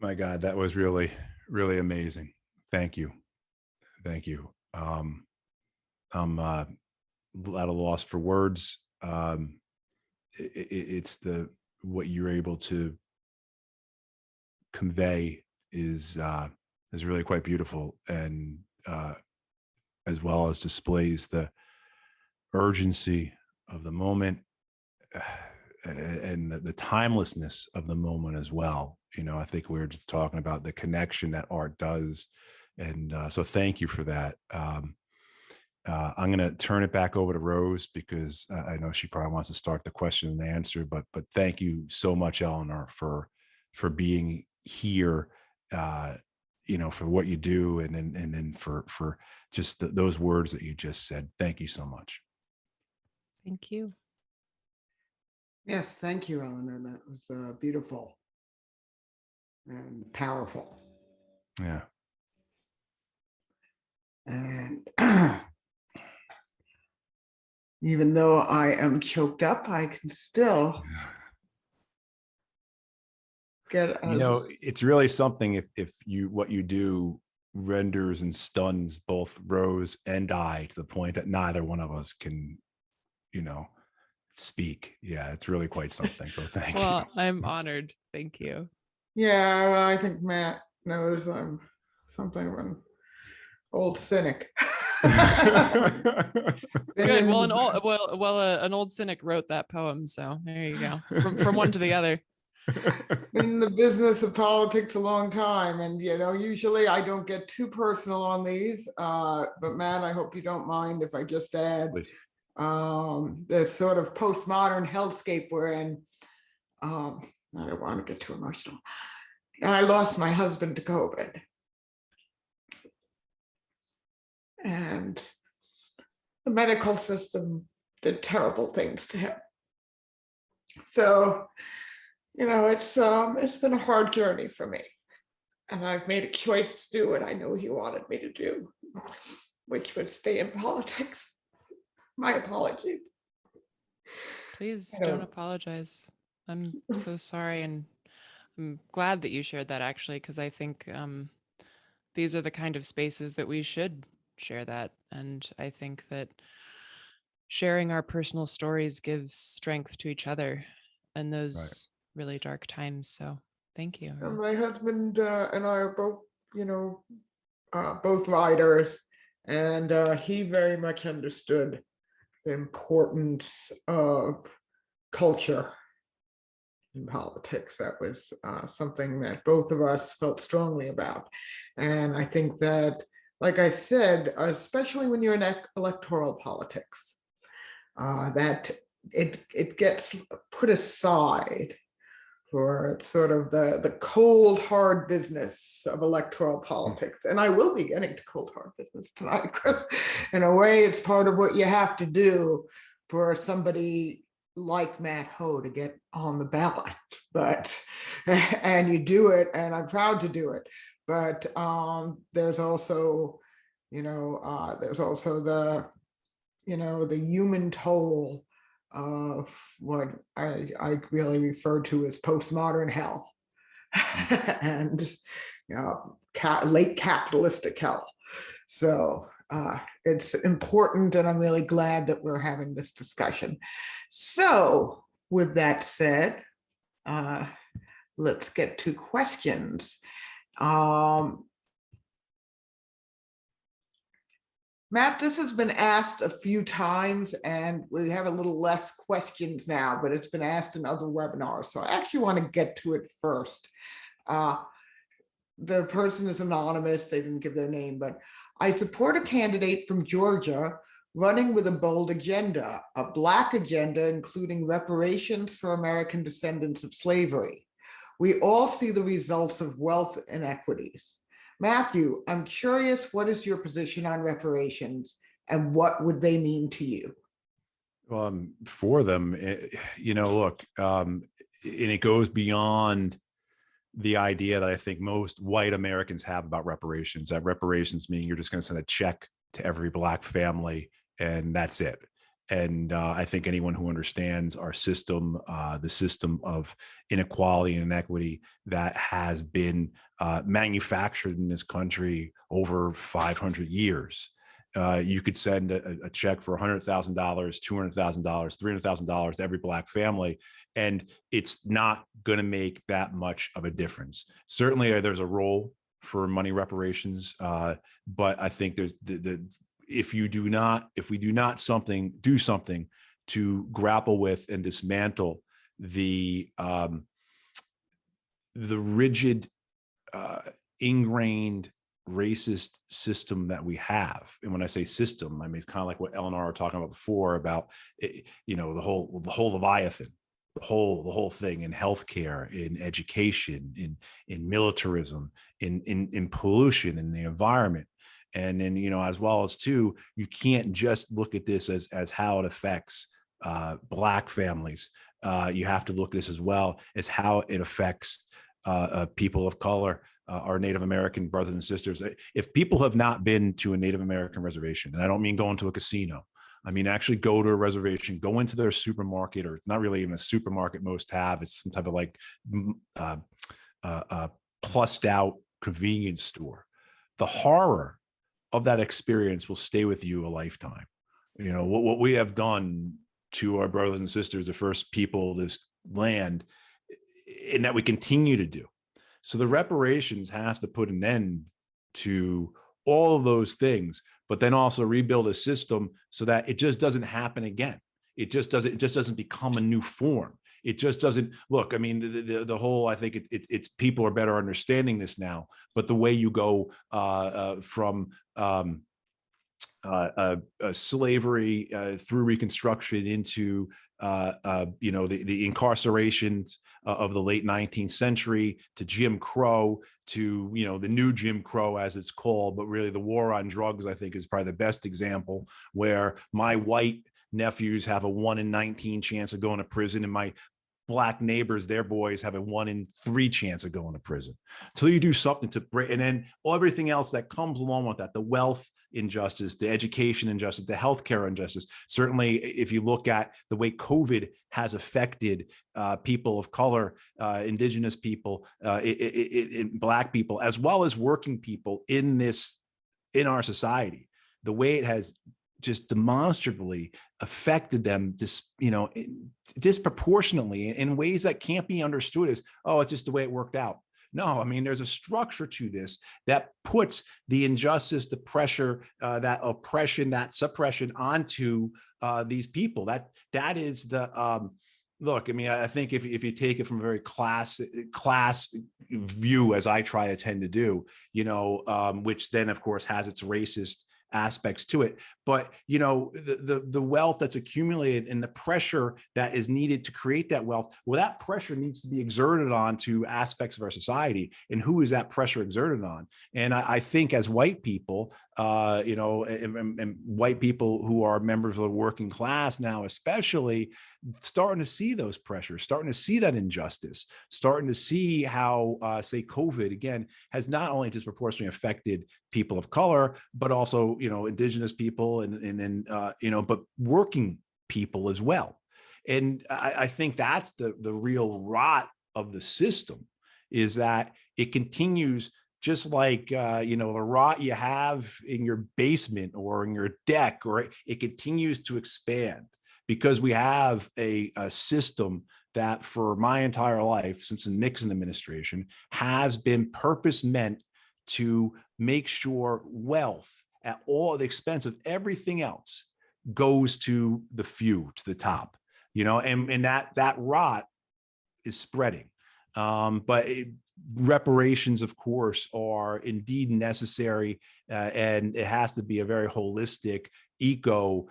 C: My God, that was really, really amazing. Thank you. Thank you. I'm at a loss for words. It's what you're able to convey is really quite beautiful, and as well as displays the urgency of the moment and the timelessness of the moment as well. You know, I think we were just talking about the connection that art does. And so thank you for that. I'm going to turn it back over to Rose because I know she probably wants to start the question and answer, but thank you so much, Eleanor, for being here, you know, for what you do. And then for just those words that you just said. Thank you so much.
B: Thank you.
A: Yes, thank you, Eleanor. That was beautiful and powerful.
C: Yeah.
A: And even though I am choked up, I can still get.
C: You know, it's really something if what you do renders and stuns both Rose and I to the point that neither one of us can, you know, speak. Yeah, it's really quite something. So thank you.
B: Well, I'm honored. Thank you.
A: Yeah, well, I think Matt knows I'm something of an old cynic.
B: Good. Well, an old cynic wrote that poem, so there you go. From one to the other.
A: Been in the business of politics a long time, and you know, usually I don't get too personal on these. But Matt, I hope you don't mind if I just add the sort of postmodern hellscape we're in. I don't want to get too emotional. I lost my husband to COVID. And the medical system did terrible things to him. So, you know, it's been a hard journey for me. And I've made a choice to do what I know he wanted me to do, which would stay in politics. My apologies.
B: Please don't apologize. I'm so sorry, and I'm glad that you shared that, actually, because I think these are the kind of spaces that we should share that. And I think that sharing our personal stories gives strength to each other in those really dark times. So thank you.
A: My husband and I are both, you know, both writers, and he very much understood the importance of culture in politics. That was something that both of us felt strongly about. And I think that, like I said, especially when you're in electoral politics, that it gets put aside for it's sort of the cold, hard business of electoral politics. And I will be getting to cold, hard business tonight, because in a way, it's part of what you have to do for somebody like Matt Ho to get on the ballot. But, and you do it, and I'm proud to do it. But there's also, there's also the human toll of what I really refer to as postmodern hell and late capitalistic hell. So it's important, and I'm really glad that we're having this discussion. So with that said, let's get to questions. Matt, this has been asked a few times, and we have a little less questions now, but it's been asked in other webinars. So I actually want to get to it first. The person is anonymous. They didn't give their name, but I support a candidate from Georgia running with a bold agenda, a Black agenda, including reparations for American descendants of slavery. We all see the results of wealth inequities. Matthew, I'm curious, what is your position on reparations, and what would they mean to you?
C: For them, look, and it goes beyond the idea that I think most white Americans have about reparations, that reparations mean you're just going to send a check to every Black family and that's it. And I think anyone who understands our system, the system of inequality and inequity that has been manufactured in this country over 500 years, you could send a check for $100,000, $200,000, $300,000 to every Black family, and it's not going to make that much of a difference. Certainly, there's a role for money reparations, but I think there's if we do not do something to grapple with and dismantle the rigid, ingrained racist system that we have. And when I say system, I mean, it's kind of like what Eleanor was talking about before about, the whole Leviathan, the whole thing in healthcare, in education, in militarism, in pollution, in the environment. And then, as well as too, you can't just look at this as how it affects Black families. You have to look at this as well as how it affects people of color, our Native American brothers and sisters. If people have not been to a Native American reservation, and I don't mean going to a casino, I mean actually go to a reservation, go into their supermarket, or it's not really even a supermarket most have, it's some type of like plussed out convenience store. The horror of that experience will stay with you a lifetime. What we have done to our brothers and sisters, the first people of this land, and that we continue to do. So the reparations has to put an end to all of those things, but then also rebuild a system so that it just doesn't happen again. It just doesn't become a new form. It just doesn't look. I mean, the whole. I think it's people are better understanding this now. But the way you go from slavery through Reconstruction into the incarcerations of the late 19th century to Jim Crow to the new Jim Crow as it's called, but really the war on drugs I think is probably the best example, where my white nephews have a 1 in 19 chance of going to prison, and my Black neighbors, their boys, have a 1 in 3 chance of going to prison. So you do something to break, and then everything else that comes along with that, the wealth injustice, the education injustice, the healthcare injustice. Certainly, if you look at the way COVID has affected people of color, indigenous people, Black people, as well as working people in our society, the way it has just demonstrably affected them, disproportionately in ways that can't be understood as, oh, it's just the way it worked out. No, I mean, there's a structure to this that puts the injustice, the pressure, that oppression, that suppression onto these people. That is the look. I mean, I think if you take it from a very class view, as I try to tend to do, which then of course has its racist aspects to it. But, you know, the wealth that's accumulated and the pressure that is needed to create that wealth, well, that pressure needs to be exerted onto aspects of our society. And who is that pressure exerted on? And I think as white people, you know, and white people who are members of the working class now, especially, starting to see those pressures, starting to see that injustice, starting to see how, say, COVID, again, has not only disproportionately affected people of color, but also, you know, indigenous people and you know, but working people as well. And I think that's the real rot of the system, is that it continues just like, you know, the rot you have in your basement or in your deck, or it continues to expand because we have a system that for my entire life, since the Nixon administration, has been purpose meant to make sure wealth at all the expense of everything else goes to the few, to the top, you know, and that rot is spreading. But reparations, of course, are indeed necessary, and it has to be a very holistic, eco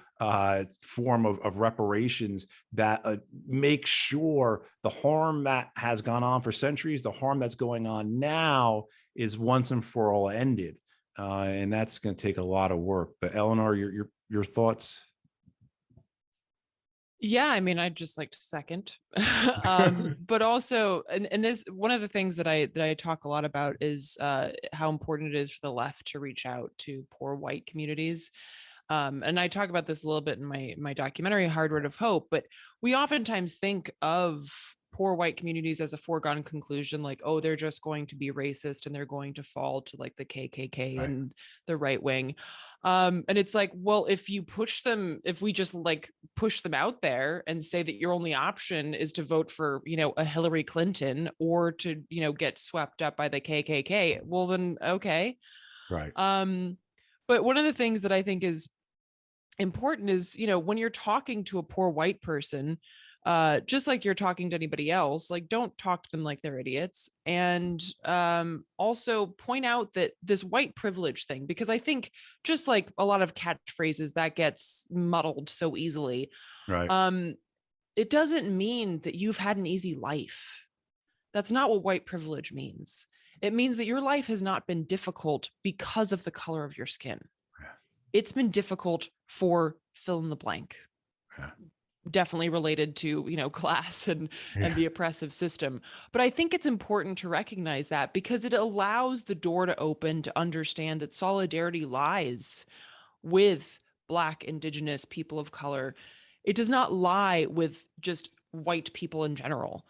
C: form of reparations that make sure the harm that has gone on for centuries, the harm that's going on now, is once and for all ended. And that's going to take a lot of work. But Eleanor, your thoughts?
B: Yeah, I mean, I'd just like to second, but also, and this, one of the things that I talk a lot about is how important it is for the left to reach out to poor white communities. And I talk about this a little bit in my documentary, Hard Road of Hope, but we oftentimes think of poor white communities as a foregone conclusion, like, oh, they're just going to be racist and they're going to fall to like the KKK
C: Right.
B: and the right wing. And it's like, well, if we just like push them out there and say that your only option is to vote for, you know, a Hillary Clinton or to, you know, get swept up by the KKK, well, then, okay.
C: Right.
B: But one of the things that I think is important is, you know, when you're talking to a poor white person, just like you're talking to anybody else, like, don't talk to them like they're idiots. And also point out that this white privilege thing, because I think just like a lot of catchphrases that gets muddled so easily,
C: Right.
B: it doesn't mean that you've had an easy life. That's not what white privilege means. It means that your life has not been difficult because of the color of your skin.
C: Yeah.
B: It's been difficult for fill in the blank.
C: Yeah.
B: Definitely related to, you know, class and the oppressive system. But I think it's important to recognize that, because it allows the door to open to understand that solidarity lies with Black, Indigenous, people of color. It does not lie with just white people in general.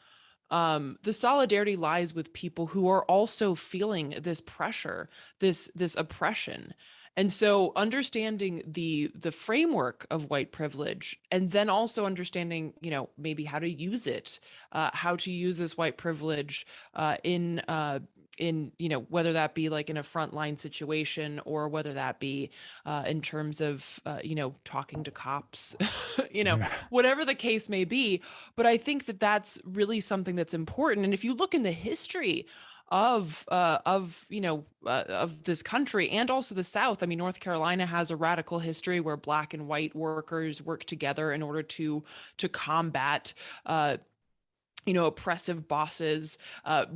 B: The solidarity lies with people who are also feeling this pressure, this oppression. And so understanding the framework of white privilege, and then also understanding, you know, maybe how to use it, how to use this white privilege in, you know, whether that be like in a frontline situation or whether that be in terms of, you know, talking to cops, you know, whatever the case may be. But I think that that's really something that's important. And if you look in the history of you know, of this country and also the South. I mean, North Carolina has a radical history where Black and white workers work together in order to combat you know, oppressive bosses.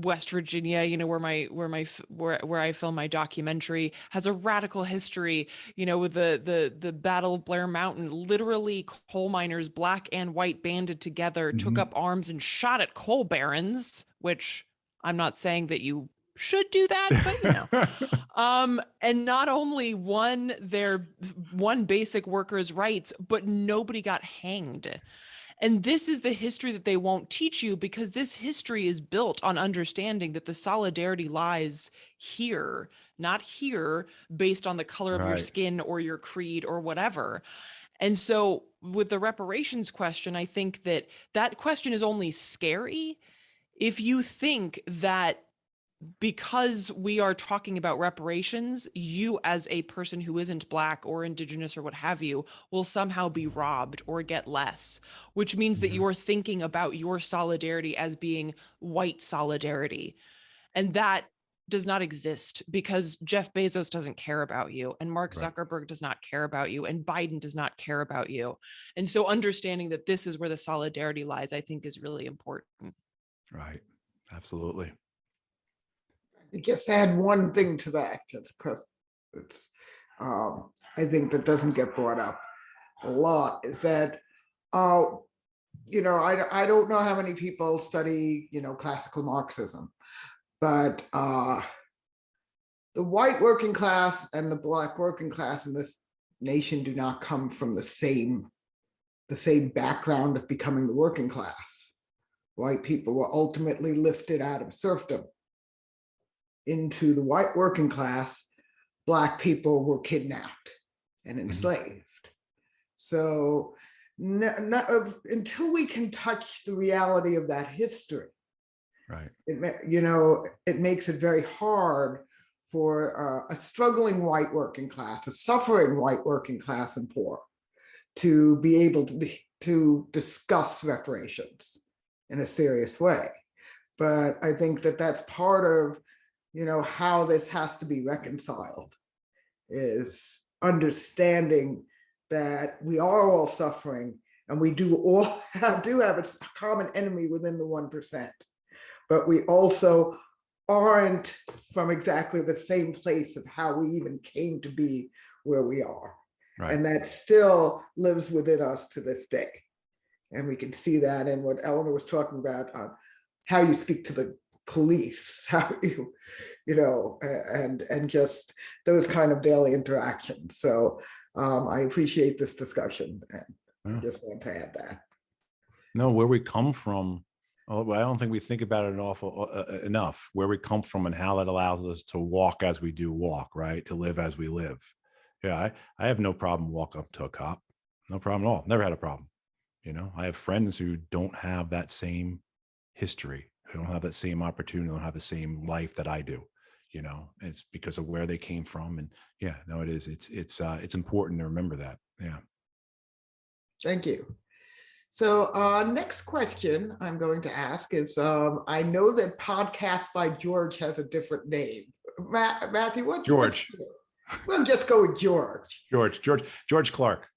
B: West Virginia, you know, where I film my documentary, has a radical history, you know, with the Battle of Blair Mountain. Literally, coal miners, Black and white, banded together, took up arms and shot at coal barons, which I'm not saying that you should do that, but you know. And not only won basic workers' rights, but nobody got hanged. And this is the history that they won't teach you, because this history is built on understanding that the solidarity lies here, not here, based on the color of your skin or your creed or whatever. And so with the reparations question, I think that that question is only scary if you think that because we are talking about reparations, you as a person who isn't Black or Indigenous or what have you will somehow be robbed or get less, which means that you're thinking about your solidarity as being white solidarity. And that does not exist because Jeff Bezos doesn't care about you, and Mark
C: Right.
B: Zuckerberg does not care about you, and Biden does not care about you. And so understanding that this is where the solidarity lies, I think, is really important.
C: Right. Absolutely.
A: Just add one thing to that, just because it's, I think that doesn't get brought up a lot, is that, I don't know how many people study, classical Marxism, but the white working class and the Black working class in this nation do not come from the same background of becoming the working class. White people were ultimately lifted out of serfdom into the white working class. Black people were kidnapped and enslaved. So until we can touch the reality of that history,
C: right,
A: it makes it very hard for a struggling white working class, a suffering white working class and poor, to be able to discuss reparations in a serious way. But I think that that's part of how this has to be reconciled, is understanding that we are all suffering and we do have a common enemy within the 1%, but we also aren't from exactly the same place of how we even came to be where we are.
C: right.
A: And that still lives within us to this day. And we can see that in what Eleanor was talking about, how you speak to the police, how and just those kind of daily interactions. So I appreciate this discussion, and I just want to add that.
C: No, where we come from, I don't think we think about it enough, where we come from and how that allows us to walk as we do walk, right? To live as we live. Yeah, I have no problem walking up to a cop. No problem at all. Never had a problem. I have friends who don't have that same history, who don't have that same opportunity, don't have the same life that I do. It's because of where they came from. And yeah, no, it is. It's important to remember that. Yeah.
A: Thank you. So next question I'm going to ask is, I know that Podcast by George has a different name. Matthew, what's
C: George?
A: We'll just go with George.
C: George Clark.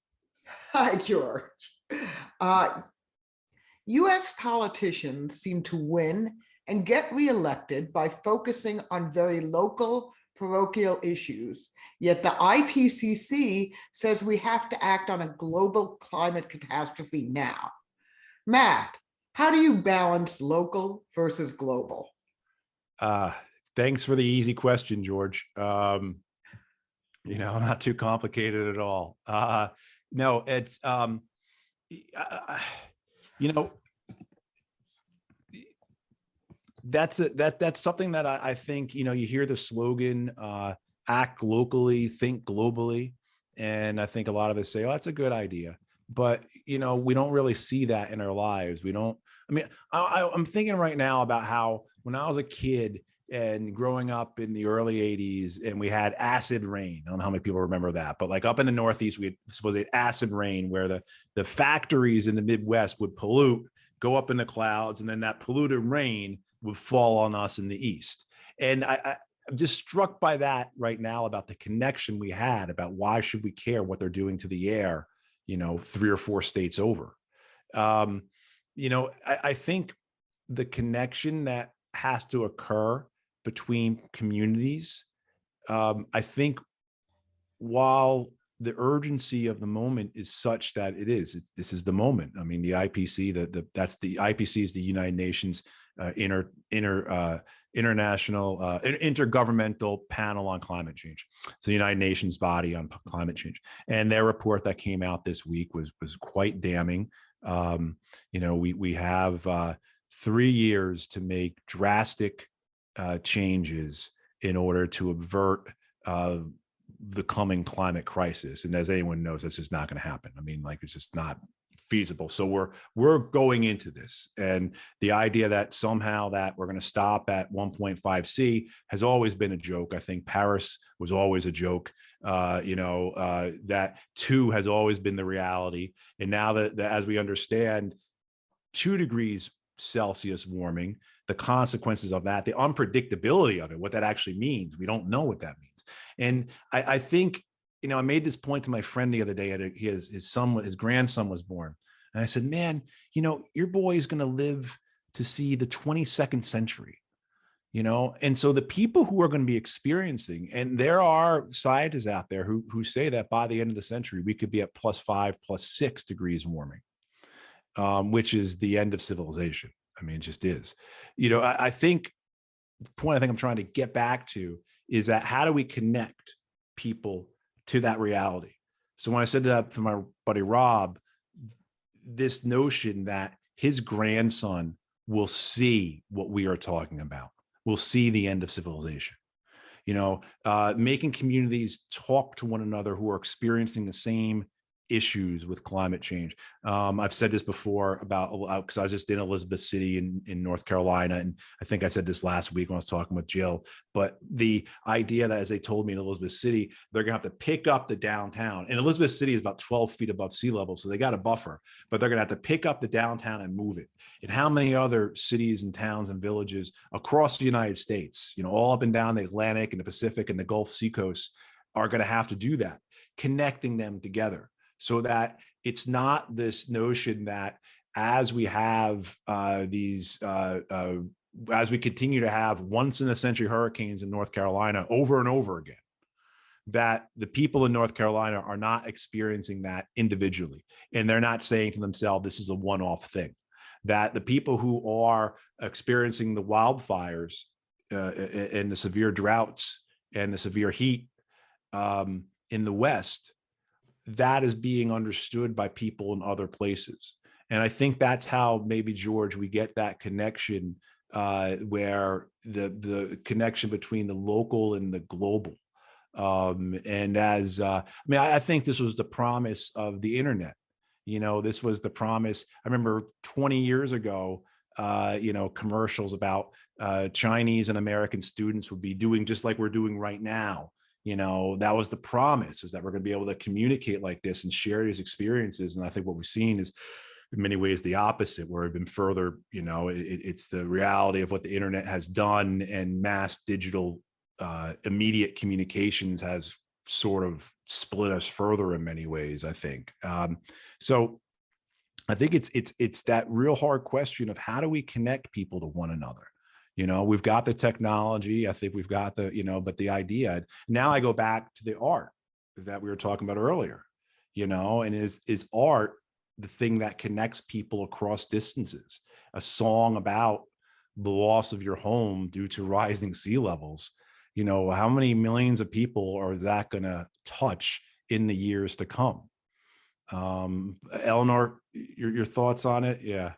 A: Hi, George. US politicians seem to win and get reelected by focusing on very local, parochial issues, yet the IPCC says we have to act on a global climate catastrophe now. Matt, how do you balance local versus global?
C: Thanks for the easy question, George. Not too complicated at all. No, it's, that's something that I think, you hear the slogan, act locally, think globally. And I think a lot of us say, oh, that's a good idea. But, we don't really see that in our lives. I'm thinking right now about how when I was a kid and growing up in the early 80s and we had acid rain. I don't know how many people remember that, but like up in the Northeast, we had supposedly acid rain where the factories in the Midwest would pollute, go up in the clouds, and then that polluted rain would fall on us in the East. And I'm just struck by that right now about the connection we had about why should we care what they're doing to the air, 3 or 4 states over. I think the connection that has to occur between communities, I think while the urgency of the moment is such that this is the moment. I mean, the IPC, the IPC is the United Nations intergovernmental panel on climate change. It's the United Nations body on climate change, and their report that came out this week was quite damning. We have 3 years to make drastic changes in order to avert the coming climate crisis. And as anyone knows, this is not going to happen. I mean, it's just not feasible. So we're going into this, and the idea that somehow that we're going to stop at 1.5C has always been a joke. I think Paris was always a joke. That 2 has always been the reality. And now that as we understand 2 degrees Celsius warming, the consequences of that, the unpredictability of it, what that actually means. We don't know what that means. And I think, I made this point to my friend the other day. His grandson was born. And I said, man, your boy is going to live to see the 22nd century. And so the people who are going to be experiencing, and there are scientists out there who say that by the end of the century, we could be at +5, +6 degrees warming, which is the end of civilization. I mean, it just is. I think the point I think I'm trying to get back to is that how do we connect people to that reality? So when I said that to my buddy Rob, this notion that his grandson will see what we are talking about, will see the end of civilization, making communities talk to one another who are experiencing the same issues with climate change. I've said this before because I was just in Elizabeth City in North Carolina. And I think I said this last week when I was talking with Jill, but the idea that, as they told me in Elizabeth City, they're gonna have to pick up the downtown, and Elizabeth City is about 12 feet above sea level. So they got a buffer, but they're gonna have to pick up the downtown and move it. And how many other cities and towns and villages across the United States, all up and down the Atlantic and the Pacific and the Gulf seacoast are gonna have to do that, connecting them together, so that it's not this notion that as we have as we continue to have once in a century hurricanes in North Carolina over and over again, that the people in North Carolina are not experiencing that individually. And they're not saying to themselves, this is a one-off thing. That the people who are experiencing the wildfires and the severe droughts and the severe heat in the West, that is being understood by people in other places. And I think that's how maybe, George, we get that connection where the connection between the local and the global. And I think this was the promise of the internet. This was the promise. I remember 20 years ago, commercials about Chinese and American students would be doing just like we're doing right now. That was the promise, is that we're going to be able to communicate like this and share these experiences. And I think what we've seen is in many ways the opposite, where we've been further, it's the reality of what the internet has done, and mass digital immediate communications has sort of split us further in many ways, I think. So I think it's that real hard question of how do we connect people to one another? We've got the technology. I think we've got but the idea. Now I go back to the art that we were talking about earlier, and is art the thing that connects people across distances? A song about the loss of your home due to rising sea levels. How many millions of people are that going to touch in the years to come? Eleanor, your thoughts on it? Yeah.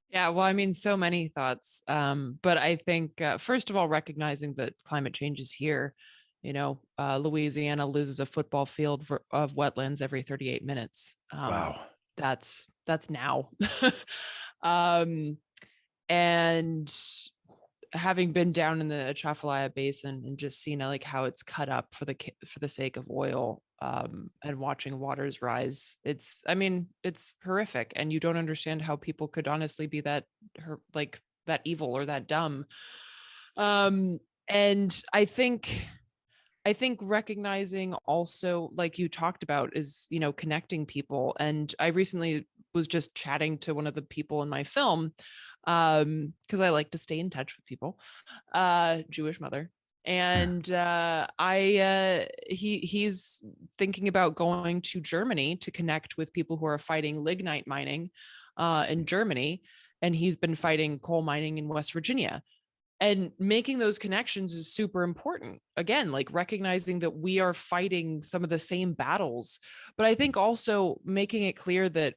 B: Yeah, well, I mean, so many thoughts. But I think, first of all, recognizing that climate change is here. Louisiana loses a football field of wetlands every 38 minutes.
C: Wow.
B: That's now. And having been down in the Atchafalaya Basin and just seeing like how it's cut up for the sake of oil, and watching waters rise, it's horrific, and you don't understand how people could honestly be that evil or that dumb. And I think recognizing also, like you talked about, is connecting people. And I recently was just chatting to one of the people in my film, because I like to stay in touch with people, Jewish mother. And he's thinking about going to Germany to connect with people who are fighting lignite mining in Germany, and he's been fighting coal mining in West Virginia. And making those connections is super important. Again, like recognizing that we are fighting some of the same battles, but I think also making it clear that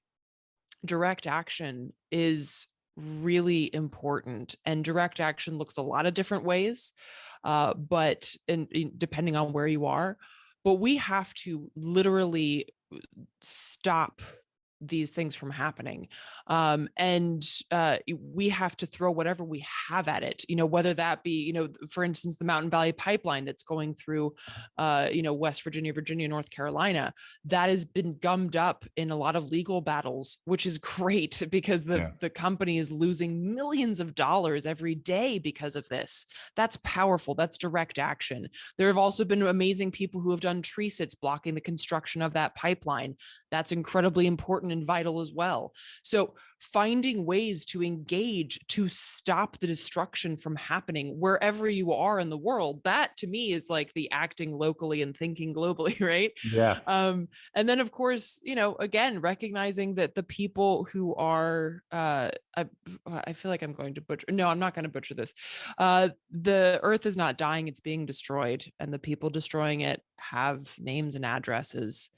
B: direct action is really important, and direct action looks a lot of different ways. But depending on where you are, but we have to literally stop these things from happening. We have to throw whatever we have at it, whether that be, for instance, the Mountain Valley Pipeline that's going through, West Virginia, North Carolina, that has been gummed up in a lot of legal battles, which is great because the company is losing millions of dollars every day because of this. That's powerful. That's direct action. There have also been amazing people who have done tree sits blocking the construction of that pipeline. That's incredibly important and vital as well. So finding ways to engage to stop the destruction from happening wherever you are in the world, that to me is like the acting locally and thinking globally, right?
C: Yeah.
B: And then of course, again, recognizing that the people who are, I feel like I'm going to butcher. No, I'm not going to butcher this. The earth is not dying, it's being destroyed. And the people destroying it have names and addresses.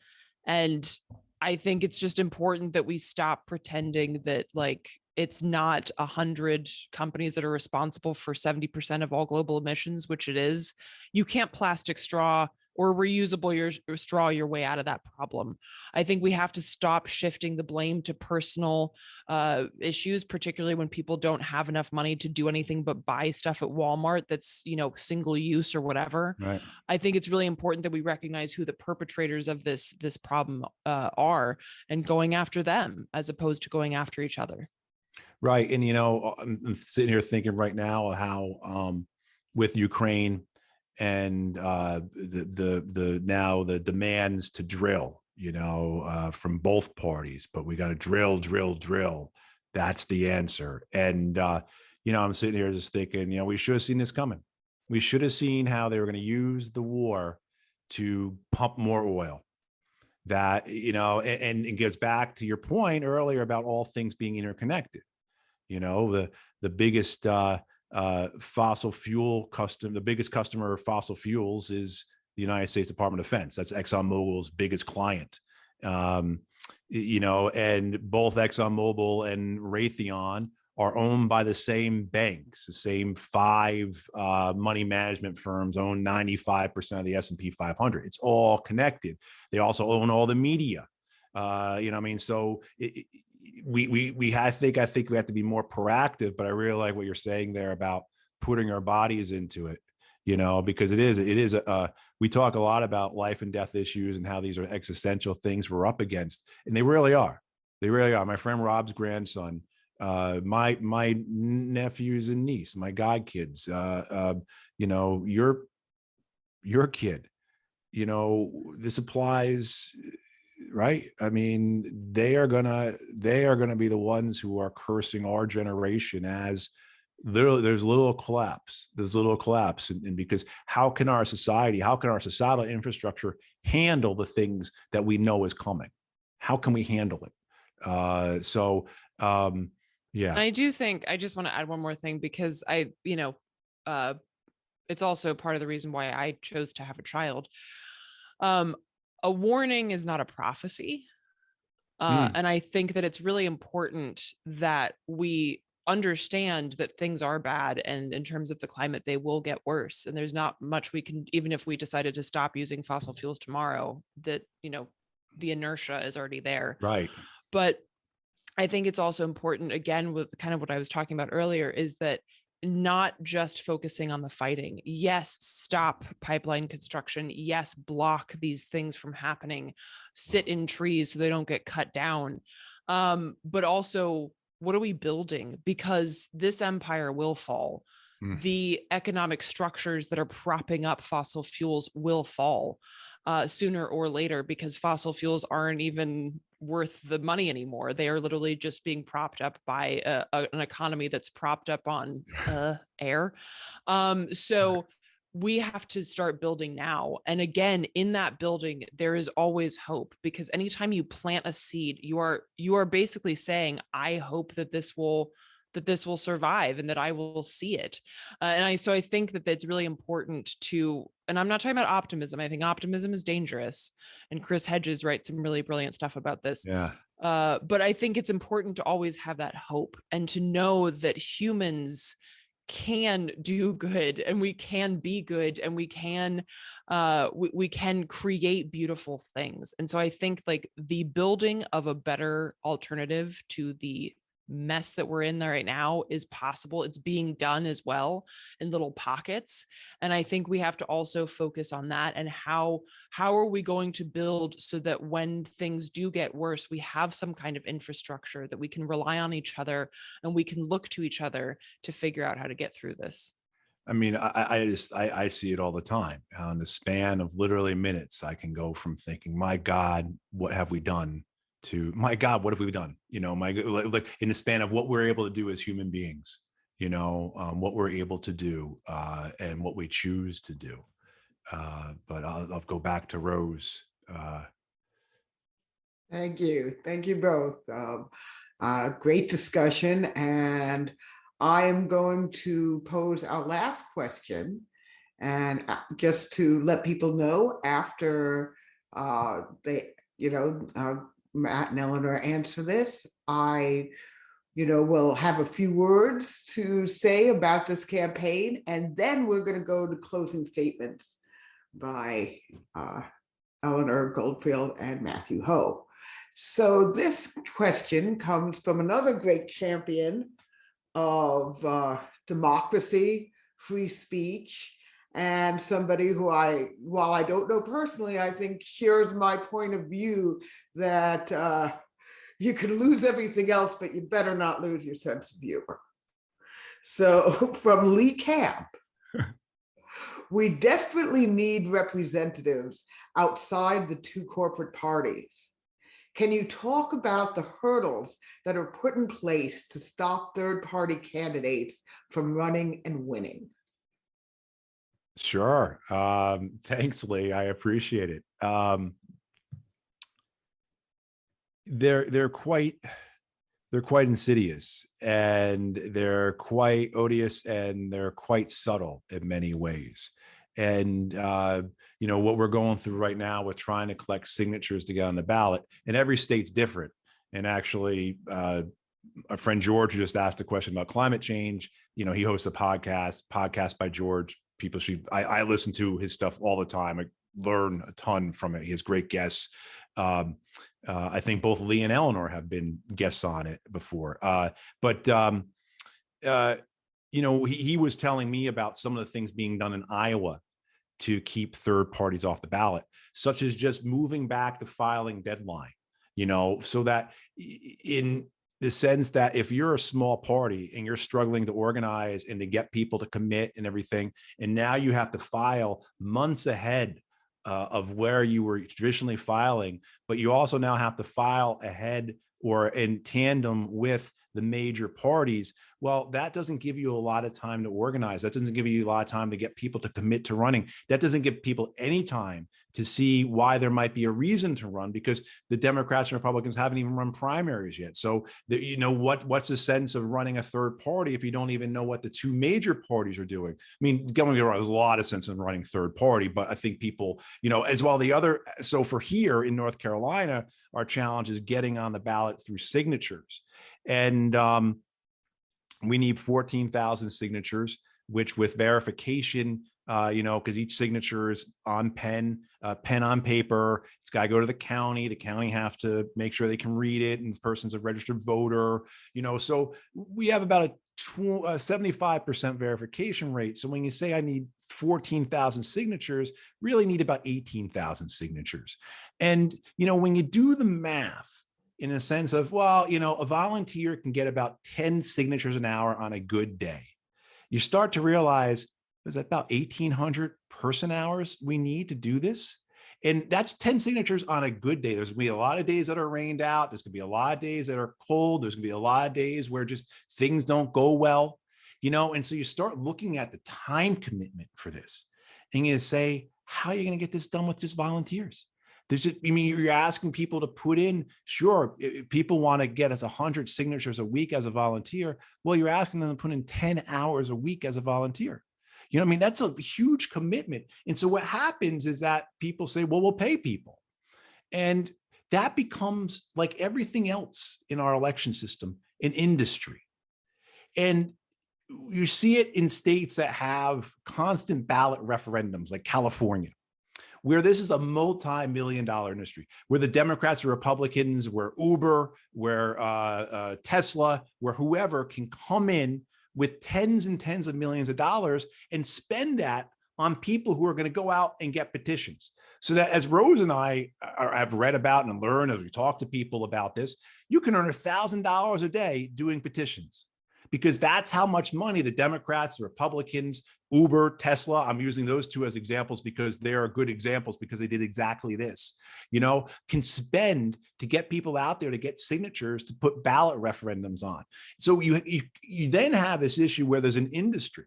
B: And I think it's just important that we stop pretending that like it's not 100 companies that are responsible for 70% of all global emissions, which it is. You can't plastic straw or reusable your straw your way out of that problem. I think we have to stop shifting the blame to personal issues, particularly when people don't have enough money to do anything but buy stuff at Walmart that's, single use or whatever.
C: Right.
B: I think it's really important that we recognize who the perpetrators of this problem are and going after them as opposed to going after each other.
C: Right. And, I'm sitting here thinking right now how with Ukraine and the demands to drill, from both parties, but we got to drill. That's the answer. And, I'm sitting here just thinking, we should have seen this coming. We should have seen how they were going to use the war to pump more oil. That, and it gets back to your point earlier about all things being interconnected. The biggest fossil fuel the biggest customer of fossil fuels is the United States Department of Defense. That's ExxonMobil's biggest client. And both ExxonMobil and Raytheon are owned by the same banks. The same 5 money management firms own 95% of the S&P 500. It's all connected. They also own all the media. So I think we have to be more proactive, but I really like what you're saying there about putting our bodies into it, because we talk a lot about life and death issues and how these are existential things we're up against. And they really are. My friend Rob's grandson, my nephews and niece, my godkids, your kid, this applies. Right. I mean, they are gonna be the ones who are cursing our generation as there's little collapse. And because how can our societal infrastructure handle the things that we know is coming? How can we handle it? Yeah.
B: I do think I just want to add one more thing because it's also part of the reason why I chose to have a child. A warning is not a prophecy. And I think that it's really important that we understand that things are bad. And in terms of the climate, they will get worse. And there's not much we can, even if we decided to stop using fossil fuels tomorrow, that, the inertia is already there.
C: Right.
B: But I think it's also important, again, with kind of what I was talking about earlier, is that not just focusing on the fighting. Yes, stop pipeline construction. Yes, block these things from happening. Sit in trees so they don't get cut down. But also, what are we building? Because this empire will fall. The economic structures that are propping up fossil fuels will fall sooner or later, because fossil fuels aren't even worth the money anymore. They are literally just being propped up by an economy that's propped up on air. So we have to start building now. And again, in that building, there is always hope, because anytime you plant a seed, you are basically saying, I hope that this will survive and that I will see it. So I think that that's really important to, and I'm not talking about optimism. I think optimism is dangerous. And Chris Hedges writes some really brilliant stuff about this.
C: Yeah.
B: But I think it's important to always have that hope and to know that humans can do good, and we can be good, and we can create beautiful things. And so I think like the building of a better alternative to the mess that we're in there right now is possible. It's being done as well in little pockets. And I think we have to also focus on that, and how are we going to build so that when things do get worse, we have some kind of infrastructure that we can rely on each other, and we can look to each other to figure out how to get through this.
C: I mean, I see it all the time. On the span of literally minutes, I can go from thinking, my God, what have we done, to my God, what have we done? You know, like in the span of what we're able to do as human beings, you know, what we're able to do, and what we choose to do. But I'll go back to Rose.
A: Thank you. Thank you both. Great discussion. And I am going to pose our last question. And just to let people know, after Matt and Eleanor answer this, I will have a few words to say about this campaign, and then we're going to go to closing statements by Eleanor, Goldfield, and Matthew Ho. So this question comes from another great champion of democracy, free speech, and somebody who while I don't know personally, I think shares my point of view that you can lose everything else, but you better not lose your sense of humor. So from Lee Camp, we desperately need representatives outside the two corporate parties. Can you talk about the hurdles that are put in place to stop third-party candidates from running and winning?
C: Sure. Thanks, Lee. I appreciate it. They're quite insidious, and they're quite odious, and they're quite subtle in many ways. And what we're going through right now with trying to collect signatures to get on the ballot, and every state's different. And actually, our friend George just asked a question about climate change. He hosts a podcast by George. I listen to his stuff all the time. I learn a ton from it. He has great guests. I think both Lee and Eleanor have been guests on it before. He was telling me about some of the things being done in Iowa to keep third parties off the ballot, such as just moving back the filing deadline, so that in the sense that if you're a small party and you're struggling to organize and to get people to commit and everything, and now you have to file months ahead of where you were traditionally filing, but you also now have to file ahead or in tandem with the major parties. Well, that doesn't give you a lot of time to organize. That doesn't give you a lot of time to get people to commit to running. That doesn't give people any time to see why there might be a reason to run, because the Democrats and Republicans haven't even run primaries yet. So, what's the sense of running a third party if you don't even know what the two major parties are doing? I mean, don't get me wrong, there's a lot of sense in running third party, but I think people, as well, so for here in North Carolina, our challenge is getting on the ballot through signatures. And we need 14,000 signatures, which with verification, because each signature is on pen on paper. It's got to go to the county. The county have to make sure they can read it, and the person's a registered voter. So we have about a 75% verification rate. So when you say I need 14,000 signatures, really need about 18,000 signatures. And when you do the math, in a sense of, a volunteer can get about 10 signatures an hour on a good day. You start to realize there's about 1,800 person hours we need to do this. And that's 10 signatures on a good day. There's going to be a lot of days that are rained out. There's going to be a lot of days that are cold. There's going to be a lot of days where just things don't go well, and so you start looking at the time commitment for this, and you say, how are you going to get this done with just volunteers? You're asking people to put in, sure, if people want to get us 100 signatures a week as a volunteer. Well, you're asking them to put in 10 hours a week as a volunteer. That's a huge commitment. And so what happens is that people say, well, we'll pay people. And that becomes, like everything else in our election system, an industry. And you see it in states that have constant ballot referendums like California, where this is a multi-million-dollar industry, where the Democrats or Republicans, where Uber, where Tesla, where whoever can come in with tens and tens of millions of dollars and spend that on people who are going to go out and get petitions. So that, as Rose and I have read about and learned as we talk to people about this, you can earn $1,000 a day doing petitions, because that's how much money the Democrats, the Republicans, Uber, Tesla, I'm using those two as examples because they are good examples because they did exactly this, can spend to get people out there to get signatures to put ballot referendums on. So you then have this issue where there's an industry.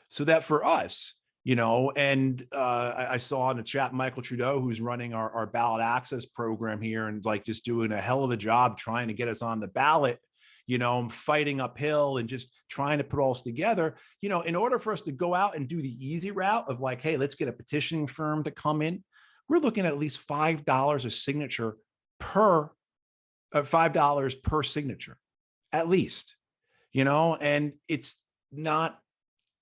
C: So that for us, and I saw in the chat Michael Trudeau, who's running our ballot access program here and like just doing a hell of a job trying to get us on the ballot, fighting uphill and just trying to put all this together, in order for us to go out and do the easy route of like, hey, let's get a petitioning firm to come in. We're looking at least $5 a signature $5 per signature, at least, and it's not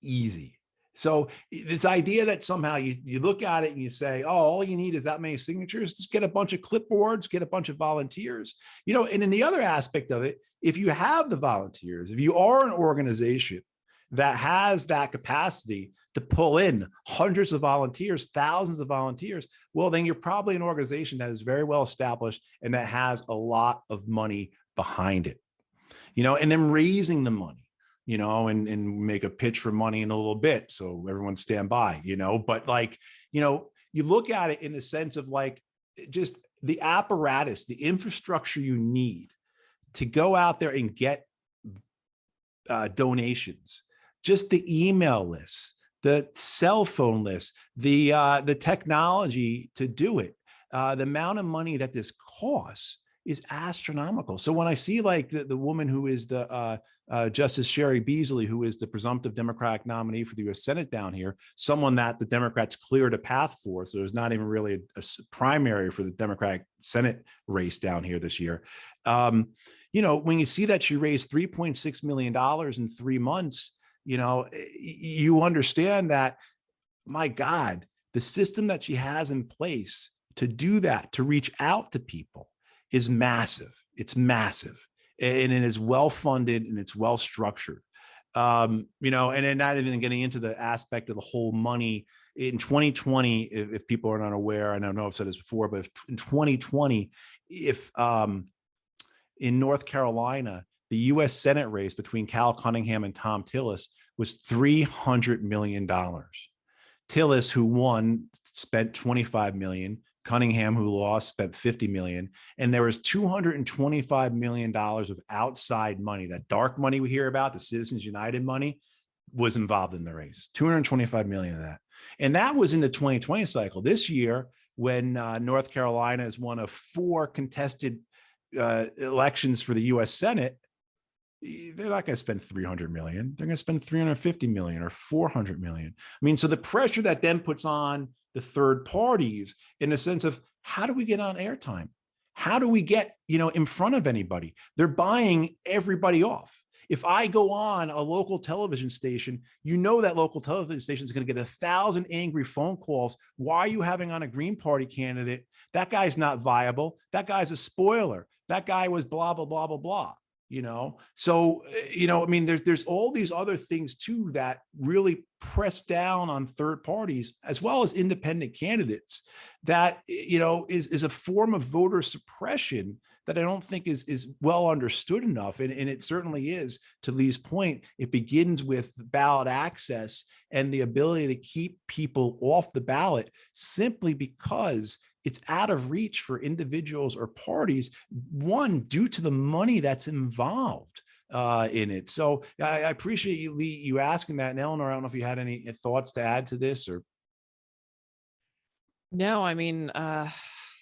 C: easy. So this idea that somehow you look at it and you say, oh, all you need is that many signatures, just get a bunch of clipboards, get a bunch of volunteers, and in the other aspect of it, if you have the volunteers, if you are an organization that has that capacity to pull in hundreds of volunteers, thousands of volunteers, well, then you're probably an organization that is very well established and that has a lot of money behind it, and then raising the money, and make a pitch for money in a little bit. So everyone stand by, but you look at it in the sense of like, just the apparatus, the infrastructure you need to go out there and get donations, just the email lists, the cell phone lists, the technology to do it, the amount of money that this costs is astronomical. So when I see like the woman who is the Justice Sherry Beasley, who is the presumptive Democratic nominee for the U.S. Senate down here, someone that the Democrats cleared a path for, so there's not even really a primary for the Democratic Senate race down here this year. When you see that she raised $3.6 million in 3 months, you understand that, my God, the system that she has in place to do that, to reach out to people, is massive. It's massive. And it is well-funded and it's well-structured. And then not even getting into the aspect of the whole money in 2020, if people are not aware, and I know I've said this before, but if in 2020, if in North Carolina, the U.S. Senate race between Cal Cunningham and Tom Tillis was $300 million. Tillis, who won, spent $25 million. Cunningham, who lost, spent $50 million. And there was $225 million of outside money, that dark money we hear about, the Citizens United money, was involved in the race. $225 million of that. And that was in the 2020 cycle. This year, when North Carolina is one of 4 contested elections for the U.S. Senate, they're not going to spend $300 million. They're going to spend $350 million or $400 million. I mean, so the pressure that then puts on the third parties in the sense of, how do we get on airtime? How do we get, in front of anybody? They're buying everybody off. If I go on a local television station, that local television station is going to get 1,000 angry phone calls. Why are you having on a Green Party candidate? That guy's not viable. That guy's a spoiler. That guy was blah, blah, blah, blah, blah. So, I mean, there's all these other things too that really press down on third parties as well as independent candidates that, is a form of voter suppression that I don't think is well understood enough. And it certainly is, to Lee's point. It begins with ballot access and the ability to keep people off the ballot simply because it's out of reach for individuals or parties, one, due to the money that's involved in it. So I appreciate you, Lee, you asking that. And Eleanor, I don't know if you had any thoughts to add to this or.
B: No, I mean,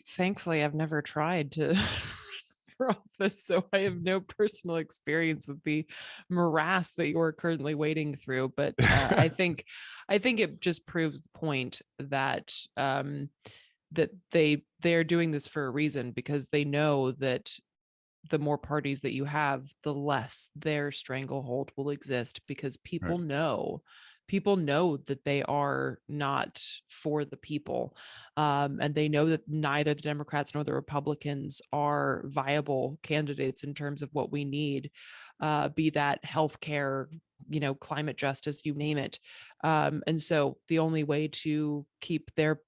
B: thankfully I've never tried to for office, so I have no personal experience with the morass that you're currently wading through. But I think it just proves the point that that they're doing this for a reason, because they know that the more parties that you have, the less their stranglehold will exist, because people know that they are not for the people. And they know that neither the Democrats nor the Republicans are viable candidates in terms of what we need, be that healthcare, climate justice, you name it. And so the only way to keep their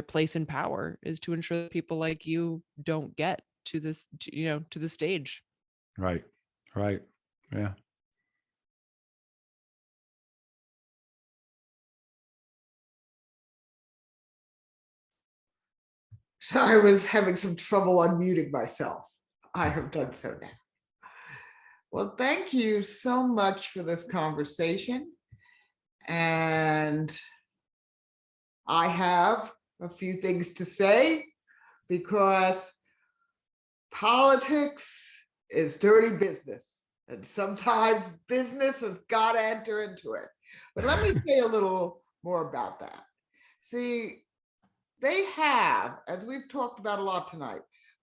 B: place in power is to ensure that people like you don't get to this, to the stage.
C: Right. Right. Yeah.
A: So I was having some trouble unmuting myself. I have done so now. Well, thank you so much for this conversation. And I have a few things to say, because politics is dirty business. And sometimes business has got to enter into it. But let me say a little more about that. See, they have, as we've talked about a lot tonight,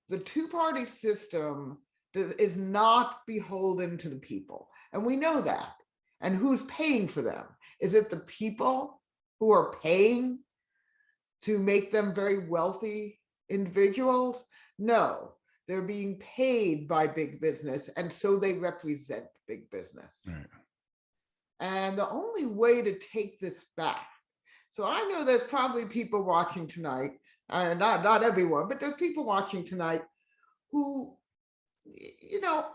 A: the two-party system is not beholden to the people. And we know that. And who's paying for them? Is it the people who are paying to make them very wealthy individuals? No, they're being paid by big business, and so they represent big business.
C: Right.
A: And the only way to take this back, so I know there's probably people watching tonight, not everyone, but there's people watching tonight who,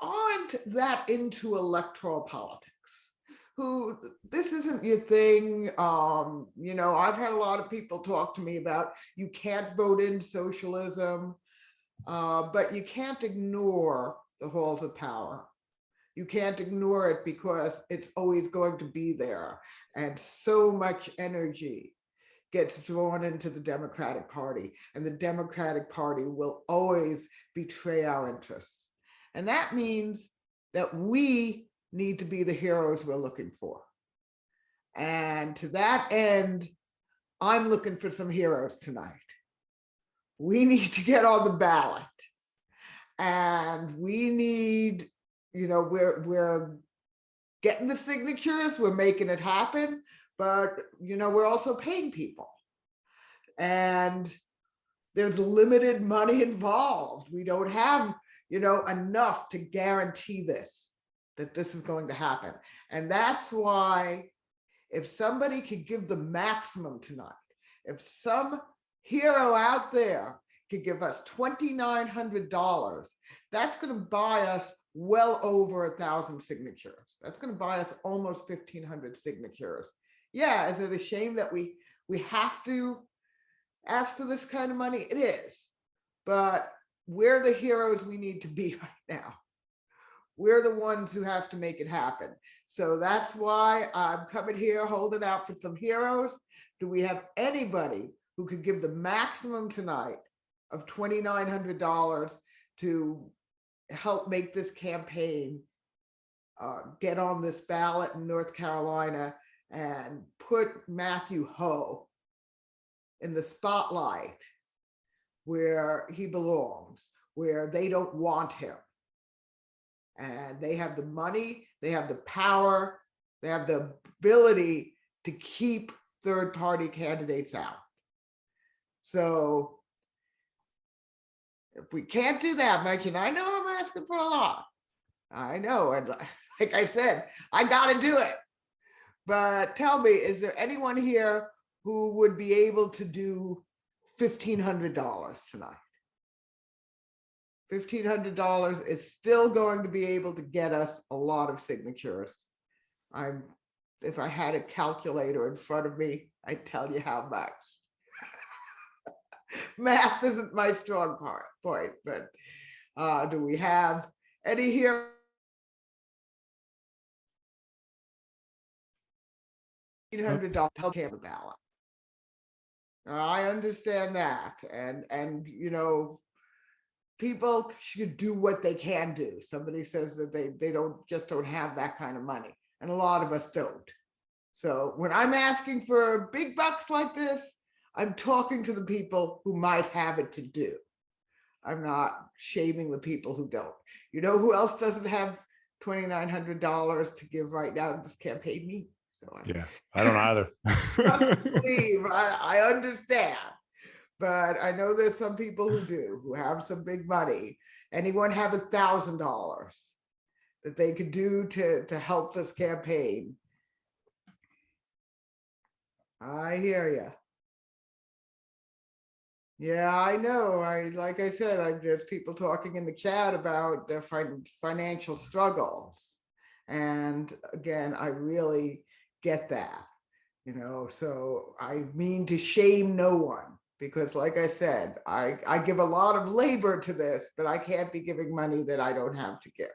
A: aren't that into electoral politics, who this isn't your thing. I've had a lot of people talk to me about, you can't vote in socialism, but you can't ignore the halls of power. You can't ignore it because it's always going to be there. And so much energy gets drawn into the Democratic Party, and the Democratic Party will always betray our interests. And that means that we need to be the heroes we're looking for. And to that end, I'm looking for some heroes tonight. We need to get on the ballot. And we need, we're getting the signatures, we're making it happen, but we're also paying people. And there's limited money involved. We don't have, enough to guarantee that this is going to happen. And that's why, if somebody could give the maximum tonight, if some hero out there could give us $2,900, that's going to buy us well over 1,000 signatures. That's going to buy us almost 1,500 signatures. Yeah, is it a shame that we have to ask for this kind of money? It is, but we're the heroes we need to be right now. We're the ones who have to make it happen. So that's why I'm coming here holding out for some heroes. Do we have anybody who could give the maximum tonight of $2,900 to help make this campaign get on this ballot in North Carolina and put Matthew Ho in the spotlight where he belongs, where they don't want him? And they have the money, they have the power, they have the ability to keep third-party candidates out. So if we can't do that much, and I know I'm asking for a lot, I know, and like I said, I got to do it. But tell me, is there anyone here who would be able to do $1,500 tonight? $1,500 is still going to be able to get us a lot of signatures. If I had a calculator in front of me, I'd tell you how much. Math isn't my strong point, but do we have any here? $1,800 healthcare ballot. I understand that, and people should do what they can do. Somebody says that they don't have that kind of money, and a lot of us don't. So when I'm asking for big bucks like this, I'm talking to the people who might have it to do. I'm not shaming the people who don't. You know who else doesn't have $2,900 to give right now to this campaign? Me. So
C: Yeah, I don't either.
A: believe I understand, but I know there's some people who do, who have some big money. Anyone have $1,000 that they could do to help this campaign? I hear you. Yeah, I know. Like I said, there's people talking in the chat about their financial struggles. And again, I really get that, so I mean to shame no one, because like I said, I give a lot of labor to this, but I can't be giving money that I don't have to give.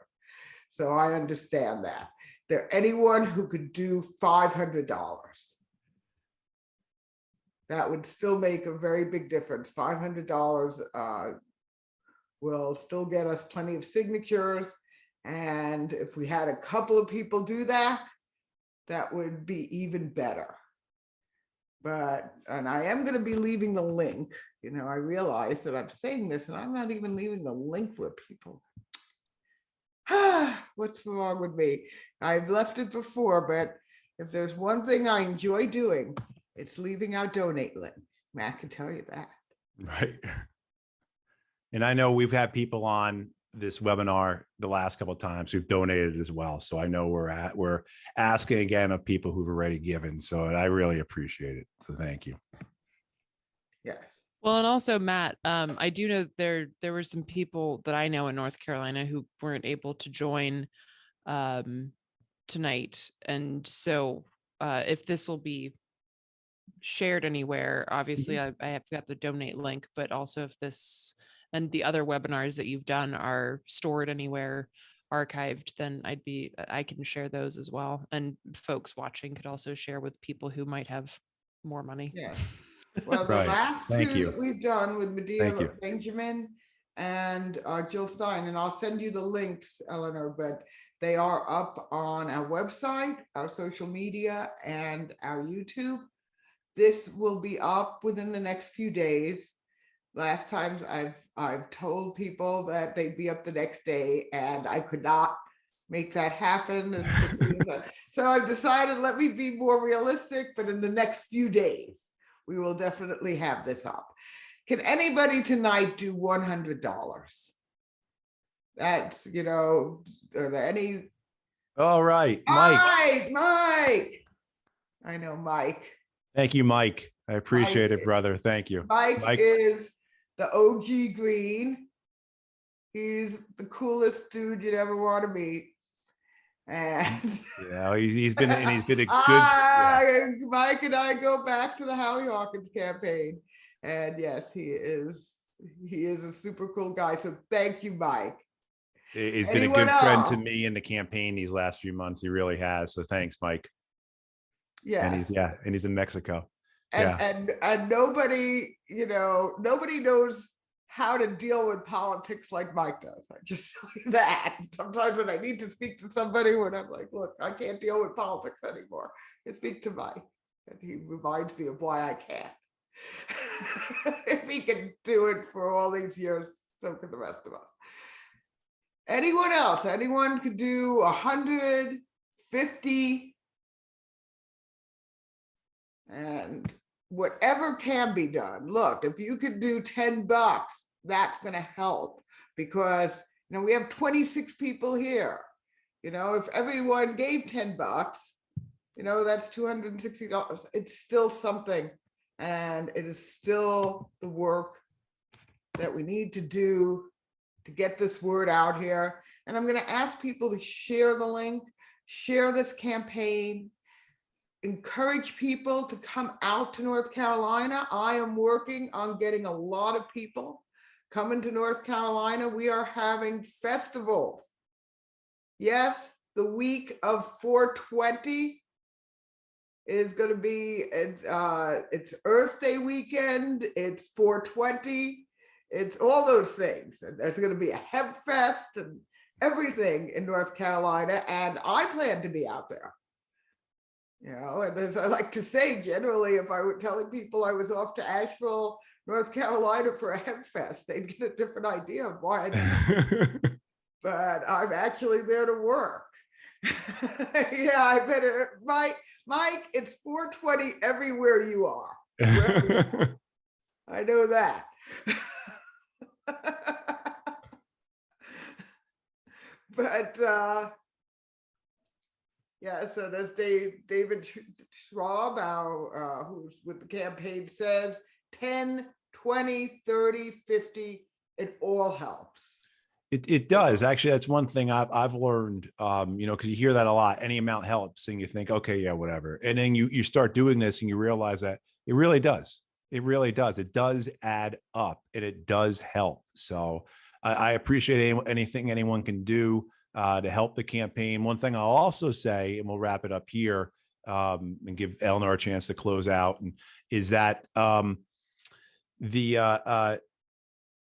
A: So I understand that. There anyone who could do $500. That would still make a very big difference. $500 will still get us plenty of signatures. And if we had a couple of people do that, that would be even better. And I am going to be leaving the link. I realize that I'm saying this and I'm not even leaving the link where people. What's wrong with me? I've left it before, but if there's one thing I enjoy doing, it's leaving out donate link. Matt can tell you that.
C: Right. And I know we've had people on this webinar the last couple of times who've donated as well. So I know we're asking again of people who've already given. So I really appreciate it. So thank you.
A: Yes.
B: Well, and also Matt, I do know there were some people that I know in North Carolina who weren't able to join tonight. And so if this will be shared anywhere, obviously I have got the donate link, but also if this and the other webinars that you've done are stored anywhere archived, then I can share those as well. And folks watching could also share with people who might have more money.
A: Yeah. Well, the
C: Right.
A: last
C: Thank
A: two
C: you.
A: that we've done with
C: Thank
A: Medea
C: you.
A: Benjamin and Jill Stein, and I'll send you the links, Eleanor, but they are up on our website, our social media, and our YouTube. This will be up within the next few days. Last times I've told people that they'd be up the next day, and I could not make that happen as quickly as I. So I've decided, let me be more realistic, but in the next few days, we will definitely have this up. Can anybody tonight do $100? That's, are there any?
C: All right, Mike.
A: Mike. I know Mike.
C: Thank you, Mike. I appreciate it, brother. Thank you.
A: Mike is the OG Green. He's the coolest dude you'd ever want to meet. And
C: yeah, he's been a good. Yeah.
A: Mike and I go back to the Howie Hawkins campaign, and yes, he is a super cool guy. So thank you, Mike.
C: He's been a good friend to me in the campaign these last few months. He really has. So thanks, Mike.
A: Yeah,
C: and he's in Mexico.
A: And nobody, nobody knows how to deal with politics like Mike does. I just tell you that. Sometimes when I need to speak to somebody, when I'm like, look, I can't deal with politics anymore, I speak to Mike, and he reminds me of why I can't. If he can do it for all these years, so can the rest of us. Anyone else? Anyone could do 150, and whatever can be done. Look, if you could do $10, that's going to help, because we have 26 people here. If everyone gave $10, that's $260. It's still something, and it is still the work that we need to do to get this word out here. And I'm going to ask people to share the link, share this campaign, encourage people to come out to North Carolina. I am working on getting a lot of people coming to North Carolina. We are having festivals. Yes, the week of 420 is going to be, it's Earth Day weekend, it's 420, it's all those things. And there's going to be a hemp fest and everything in North Carolina, and I plan to be out there. And as I like to say, generally, if I were telling people I was off to Asheville, North Carolina for a hemp fest, they'd get a different idea of why I did. But I'm actually there to work. Yeah, I better, Mike, it's 420 everywhere you are. I know that. But yeah, so there's David Schwab, who's with the campaign, says 10, 20, 30, 50, it all helps.
C: It does. Actually, that's one thing I've learned, because you hear that a lot. Any amount helps, and you think, okay, yeah, whatever. And then you start doing this and you realize that it really does. It really does. It does add up and it does help. So I appreciate anything anyone can do to help the campaign. One thing I'll also say, and we'll wrap it up here and give Eleanor a chance to close out, and is that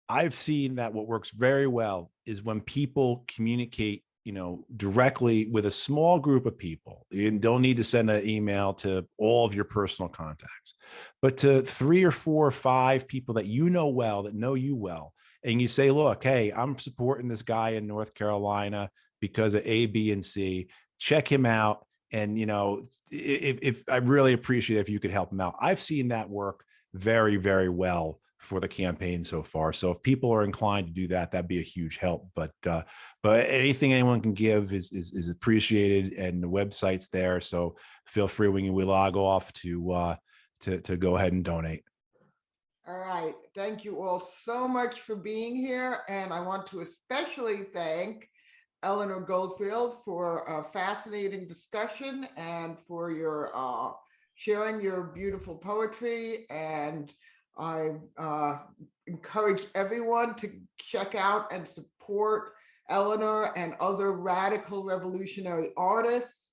C: I've seen that what works very well is when people communicate, directly with a small group of people. You don't need to send an email to all of your personal contacts, but to 3 or 4 or 5 people that you know well, that know you well. And you say, look, hey, I'm supporting this guy in North Carolina because of A, B, and C. Check him out. And, if I really appreciate it if you could help him out. I've seen that work very, very well for the campaign so far. So if people are inclined to do that, that'd be a huge help. But anything anyone can give is appreciated, and the website's there. So feel free when we log off to go ahead and donate.
A: All right. Thank you all so much for being here. And I want to especially thank Eleanor Goldfield for a fascinating discussion and for your sharing your beautiful poetry. And I encourage everyone to check out and support Eleanor and other radical revolutionary artists.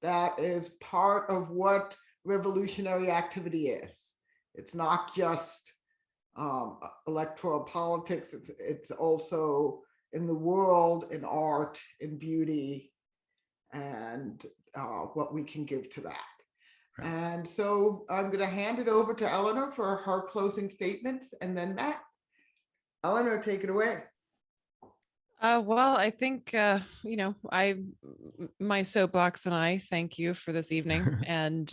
A: That is part of what revolutionary activity is. It's not just electoral politics, it's also in the world, in art, in beauty, and what we can give to that. And so I'm going to hand it over to Eleanor for her closing statements, and then Matt. Eleanor, take it away.
B: Well, I think, my soapbox and I thank you for this evening. And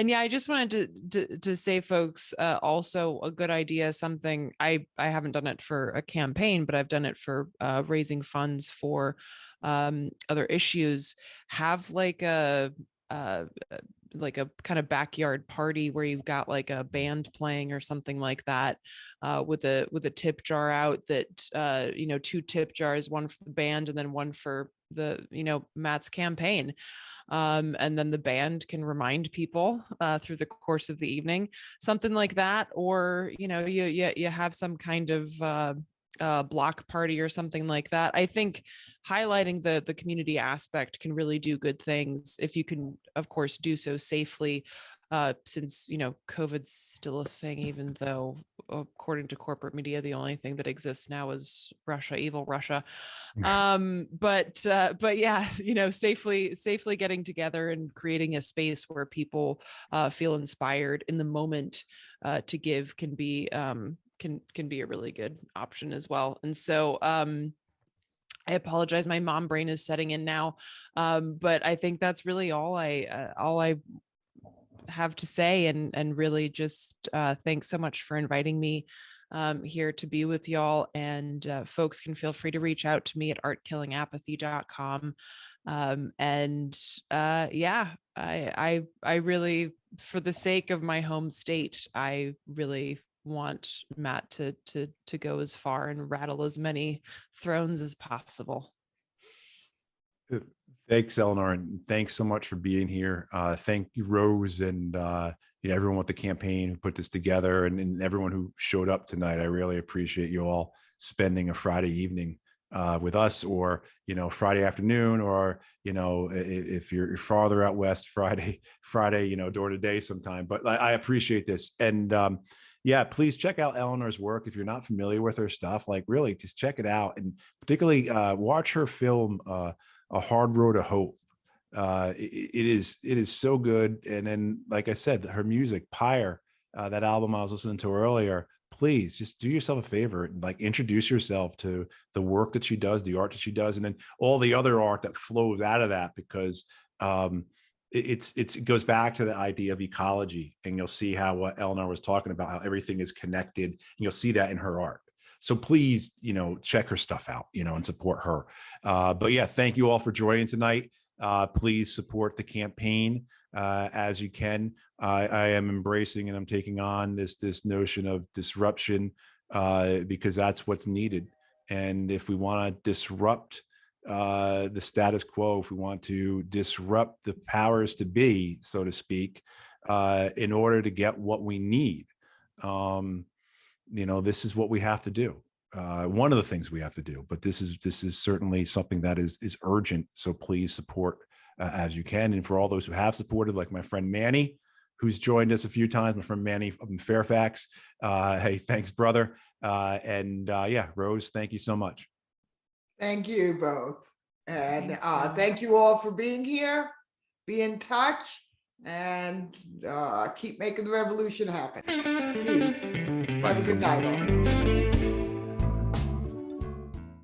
B: yeah, I just wanted to say, folks, also a good idea, something I haven't done it for a campaign, but I've done it for raising funds for other issues. Have like a kind of backyard party where you've got like a band playing or something like that, with a tip jar out that 2 tip jars, one for the band and then one for the Matt's campaign, and then the band can remind people through the course of the evening, something like that. Or you have some kind of block party or something like that. I think highlighting the community aspect can really do good things if you can, of course, do so safely, since COVID's still a thing, even though according to corporate media the only thing that exists now is Russia, evil Russia. But yeah, safely getting together and creating a space where people feel inspired in the moment to give can be a really good option as well. And so I apologize, my mom brain is setting in now, but I think that's really all I have to say. And really just thanks so much for inviting me here to be with y'all. And folks can feel free to reach out to me at artkillingapathy.com. And yeah, I really, for the sake of my home state, I really want Matt to go as far and rattle as many thrones as possible.
C: Thanks, Eleanor, and thanks so much for being here. Thank you, Rose, and everyone with the campaign who put this together, and everyone who showed up tonight. I really appreciate you all spending a Friday evening with us, or Friday afternoon, or if you're farther out west, Friday during the day sometime. But I appreciate this. And yeah, please check out Eleanor's work. If you're not familiar with her stuff, like really just check it out, and particularly watch her film A Hard Road to Hope. it is so good. And then, like I said, her music, Pyre, that album I was listening to earlier, please just do yourself a favor, like introduce yourself to the work that she does, the art that she does, and then all the other art that flows out of that, because it goes back to the idea of ecology, and you'll see how what Eleanor was talking about, how everything is connected, and you'll see that in her art. So please, check her stuff out, and support her. But yeah, thank you all for joining tonight. Please support the campaign as you can. I am embracing and I'm taking on this notion of disruption because that's what's needed. And if we want to disrupt the status quo, if we want to disrupt the powers to be, so to speak, in order to get what we need, this is what we have to do. One of the things we have to do, but this is certainly something that is urgent. So please support as you can. And for all those who have supported, like my friend Manny, who's joined us a few times, my friend Manny from Fairfax. Hey, thanks, brother. Yeah, Rose, thank you so much.
A: Thank you both. And
B: Thanks,
A: thank you all for being here. Be in touch and keep making the revolution happen. Peace. Have a good night all.